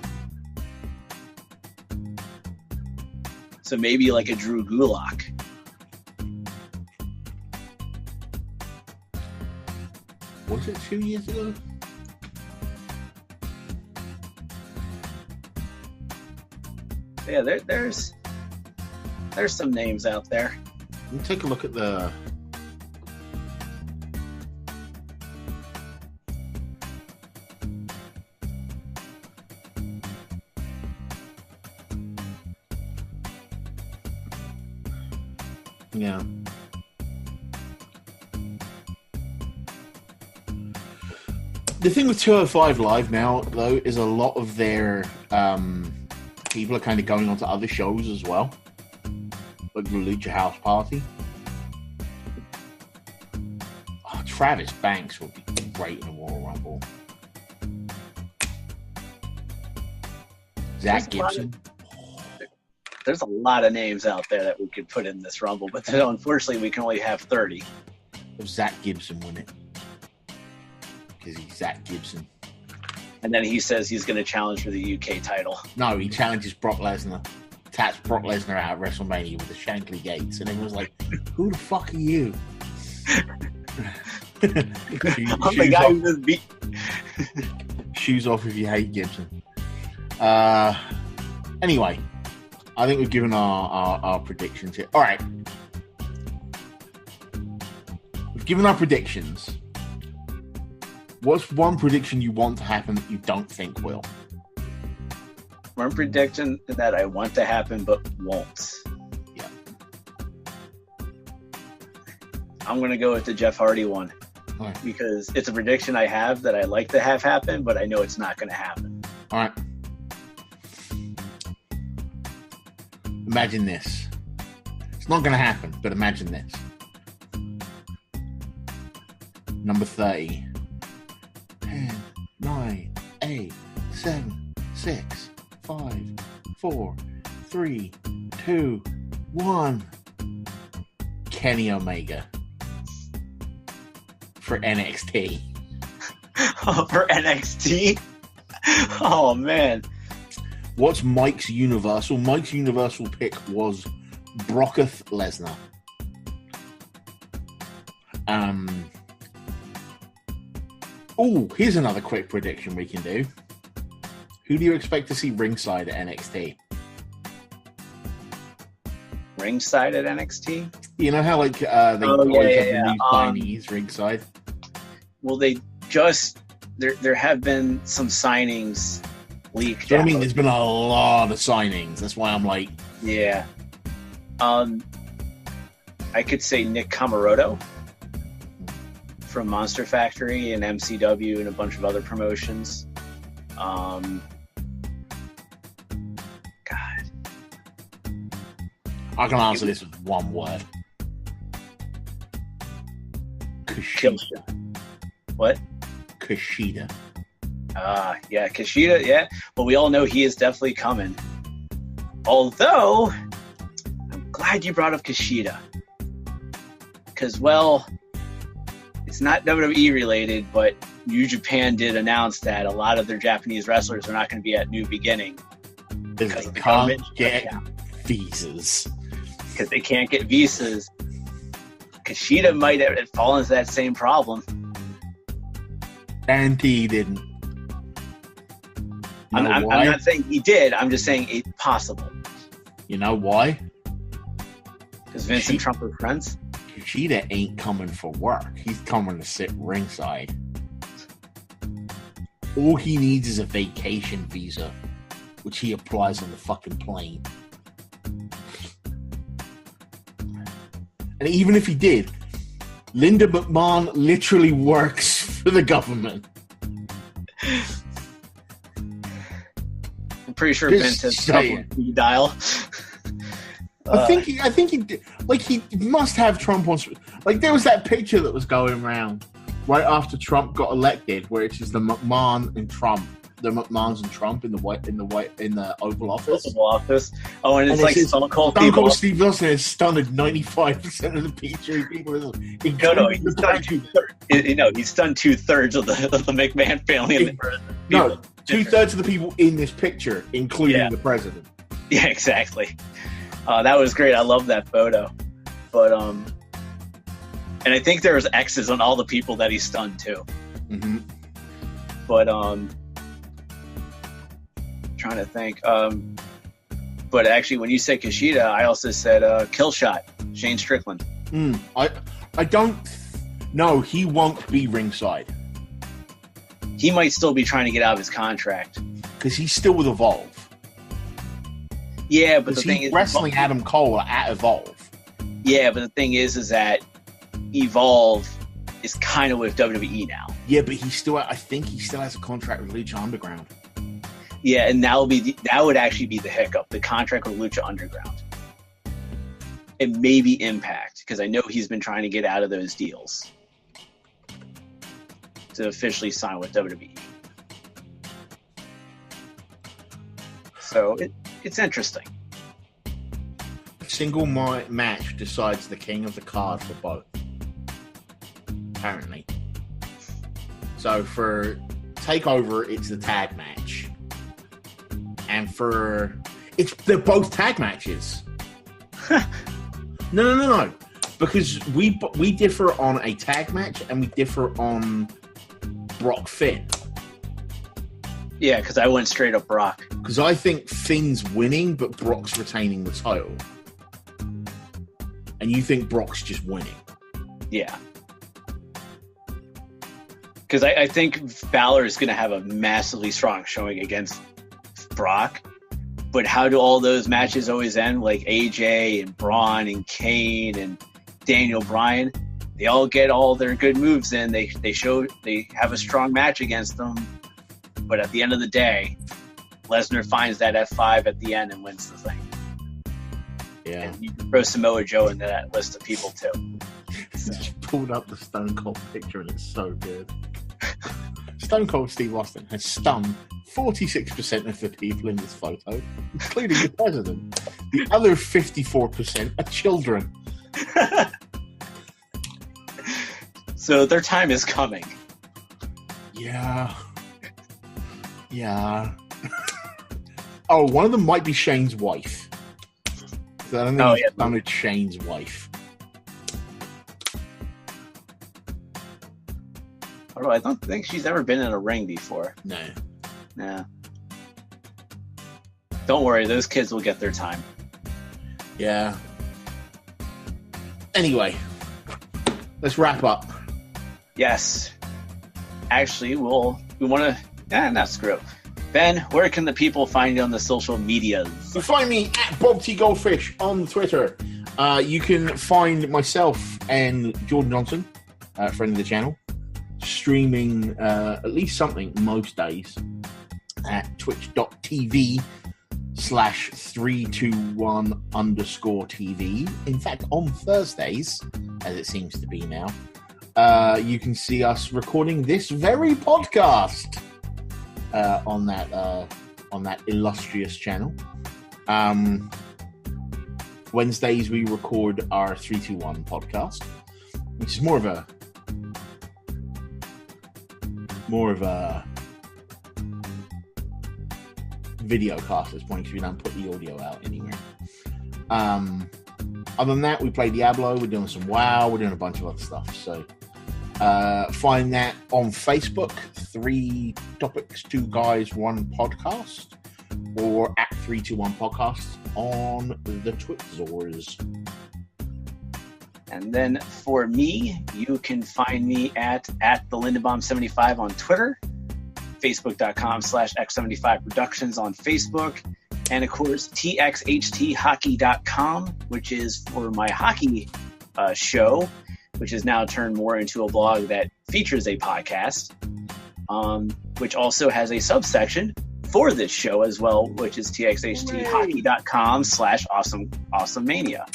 So maybe like a Drew Gulak. Was it 2 years ago? Yeah, there's some names out there. Let me take a look at the. Yeah. The thing with 205 Live now, though, is a lot of their people are kind of going on to other shows as well, like the Lucha House Party. Oh, Travis Banks would be great in a Royal Rumble. Zach Gibson. There's a lot of names out there that we could put in this Rumble, but unfortunately we can only have 30. If Zach Gibson win it. Because he's Zach Gibson. And then he says he's going to challenge for the UK title. No, he challenges Brock Lesnar. Taps Brock Lesnar out at WrestleMania with the Shankly Gates. And everyone's like, who the fuck are you? I'm the guy who just beat. Shoes off if you hate Gibson. Anyway, I think we've given our predictions here. All right. We've given our predictions. What's one prediction you want to happen that you don't think will? One prediction that I want to happen but won't. Yeah. I'm going to go with the Jeff Hardy one. Right. Because it's a prediction I have that I like to have happen, but I know it's not going to happen. All right. Imagine this. It's not going to happen, but imagine this. Number 30. 10, 9, 8, 7, 6, 5, 4, 3, 2, 1. Kenny Omega. For NXT. Oh, for NXT? Oh, man. What's Mike's Universal? Mike's Universal pick was Brocketh Lesnar. Oh, here's another quick prediction we can do. Who do you expect to see ringside at NXT? Ringside at NXT? You know how like they always have the new signees ringside? Well, there have been some signings leaked. So I mean, there's been a lot of signings. That's why I'm like, yeah. I could say Nick Camaroto from Monster Factory and MCW and a bunch of other promotions. God. I can answer this with one word. Kushida. What? Kushida. Yeah, Kushida, yeah. But we all know he is definitely coming. Although, I'm glad you brought up Kushida. Because, well, it's not WWE related, but New Japan did announce that a lot of their Japanese wrestlers are not going to be at New Beginning. Because they can't get visas. Because they can't get visas. Kushida might have fallen into that same problem. And he didn't. I'm not saying he did. I'm just saying it's possible. You know why? Because Vince and Trump are friends? Kushida ain't coming for work. He's coming to sit ringside. All he needs is a vacation visa, which he applies on the fucking plane. And even if he did, Linda McMahon literally works for the government. I'm pretty sure Vince has trouble with dial. I think he did. Like, he must have Trump on. Like, there was that picture that was going around right after Trump got elected, where it's just the McMahon and Trump, the McMahons and Trump in the Oval Office. Oval Office. Oh, and it's like Stone Cold Steve Austin has stunned 95% of the people. No, he's stunned 2/3 of the McMahon family. No, 2/3 of the people in this picture, including the president. Yeah, exactly. That was great. I love that photo. But and I think there was X's on all the people that he stunned too. Mm-hmm. But trying to think. But actually, when you said Kushida, I also said Killshot, Shane Strickland. I don't... No, he won't be ringside. He might still be trying to get out of his contract. Because he's still with Evolve. Yeah, but the thing he's is... wrestling Adam Cole at Evolve. Yeah, but the thing is that Evolve is kind of with WWE now. Yeah, but I think he still has a contract with Lucha Underground. Yeah, and that would actually be the hiccup, the contract with Lucha Underground. And maybe Impact, because I know he's been trying to get out of those deals to officially sign with WWE. So it's interesting. A single match decides the king of the card for both. Apparently. So for TakeOver, it's the tag match. And they're both tag matches. No. Because we differ on a tag match and we differ on Brock Finn. Yeah, because I went straight up Brock. Because I think Finn's winning, but Brock's retaining the title. And you think Brock's just winning. Yeah. Because I think Balor is going to have a massively strong showing against Brock. But how do all those matches always end? Like AJ and Braun and Kane and Daniel Bryan, they all get all their good moves in. They have a strong match against them. But at the end of the day, Lesnar finds that F5 at the end and wins the thing. Yeah. And you can throw Samoa Joe into that list of people too. So. Just pulled up the Stone Cold picture and it's so good. Stone Cold Steve Austin has stunned 46% of the people in this photo, including the president. The other 54% are children. So their time is coming. Yeah. Oh, one of them might be Shane's wife. So I don't think he's done with Shane's wife. Although I don't think she's ever been in a ring before. No. Nah. Don't worry, those kids will get their time. Yeah. Anyway, let's wrap up. Yes. Actually, we want to... not screw up. Ben, where can the people find you on the social medias? You find me at Bob T. Goldfish on Twitter. You can find myself and Jordan Johnson, friend of the channel, streaming at least something most days at twitch.tv/321_TV. In fact, on Thursdays, as it seems to be now, you can see us recording this very podcast on that illustrious channel. Wednesdays we record our 321 podcast, which is more of a video cast at this point because we don't put the audio out anywhere. Other than that, we play Diablo, we're doing some WoW, we're doing a bunch of other stuff. So find that on Facebook, 3 Topics, 2 Guys, 1 Podcast, or at 321 Podcasts on the Twizzors. And then for me, you can find me at the Lindenbaum75 on Twitter, Facebook.com/X75 Productions on Facebook, and of course TXHTHockey.com, which is for my hockey show, which has now turned more into a blog that features a podcast, which also has a subsection for this show as well, which is TXHTHockey.com/AwesomeMania.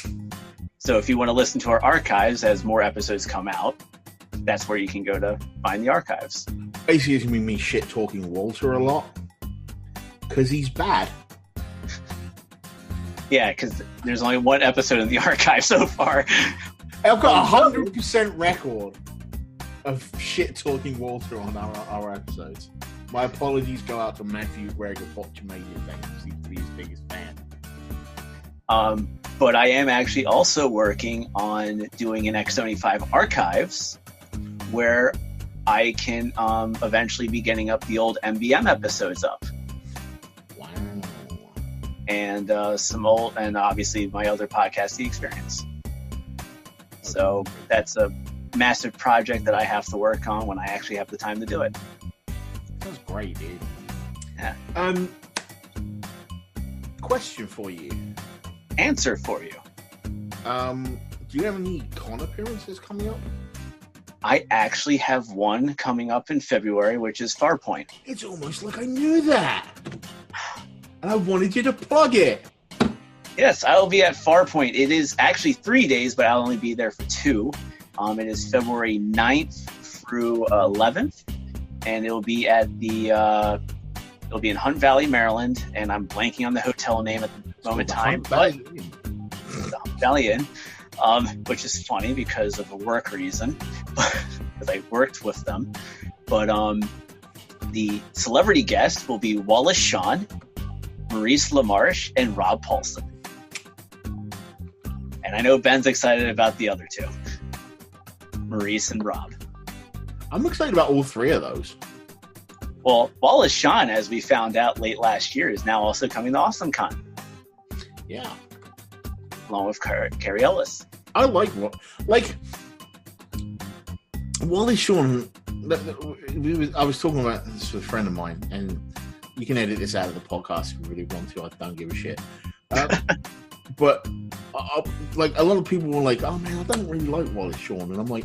So if you want to listen to our archives as more episodes come out, that's where you can go to find the archives. Basically, it's going to be me shit-talking Walter a lot, because he's bad. Yeah, because there's only one episode in the archive so far. I've got 100% record of shit-talking Walter on our episodes. My apologies go out to Matthew Gregor Botchamania, who seems to be his biggest fan. But I am actually also working on doing an X75 archives where I can eventually be getting up the old MBM episodes up. Wow. and and obviously my other podcast, The Experience. So that's a massive project that I have to work on when I actually have the time to do it. That's great, dude. Yeah. Question for you. Answer for you. Do you have any con appearances coming up? I actually have one coming up in February, which is Farpoint. It's almost like I knew that. And I wanted you to plug it. Yes, I will be at Farpoint. It is actually 3 days, but I'll only be there for 2. It is February 9th through 11th, and it'll be at it'll be in Hunt Valley, Maryland, and I'm blanking on the hotel name at the moment in time, but the Hunt Valley Inn, which is funny because of a work reason, because I worked with them. But the celebrity guest will be Wallace Shawn, Maurice LaMarche, and Rob Paulson. And I know Ben's excited about the other 2, Maurice and Rob. I'm excited about all 3 of those. Well, Wallace Shawn, as we found out late last year, is now also coming to AwesomeCon. Yeah. Along with Carrie Ellis. I like Wallace Shawn. I was talking about this with a friend of mine, and you can edit this out of the podcast if you really want to. I don't give a shit. But like a lot of people were like, "Oh man, I don't really like Wallace Shawn," and I'm like,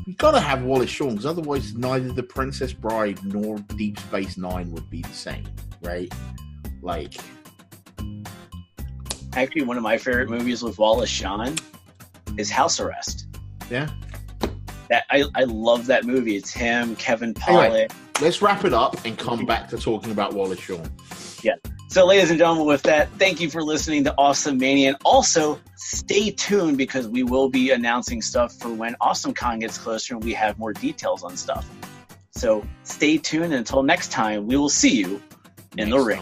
"You gotta have Wallace Shawn because otherwise, neither the Princess Bride nor Deep Space Nine would be the same, right?" Like, actually, one of my favorite movies with Wallace Shawn is House Arrest. Yeah, that I love that movie. It's him, Kevin Pollak. Anyway, let's wrap it up and come back to talking about Wallace Shawn. Yeah. So, ladies and gentlemen, with that, thank you for listening to AwesomeMania. And also, stay tuned because we will be announcing stuff for when AwesomeCon gets closer and we have more details on stuff. So, stay tuned. Until next time, we will see you in the ring.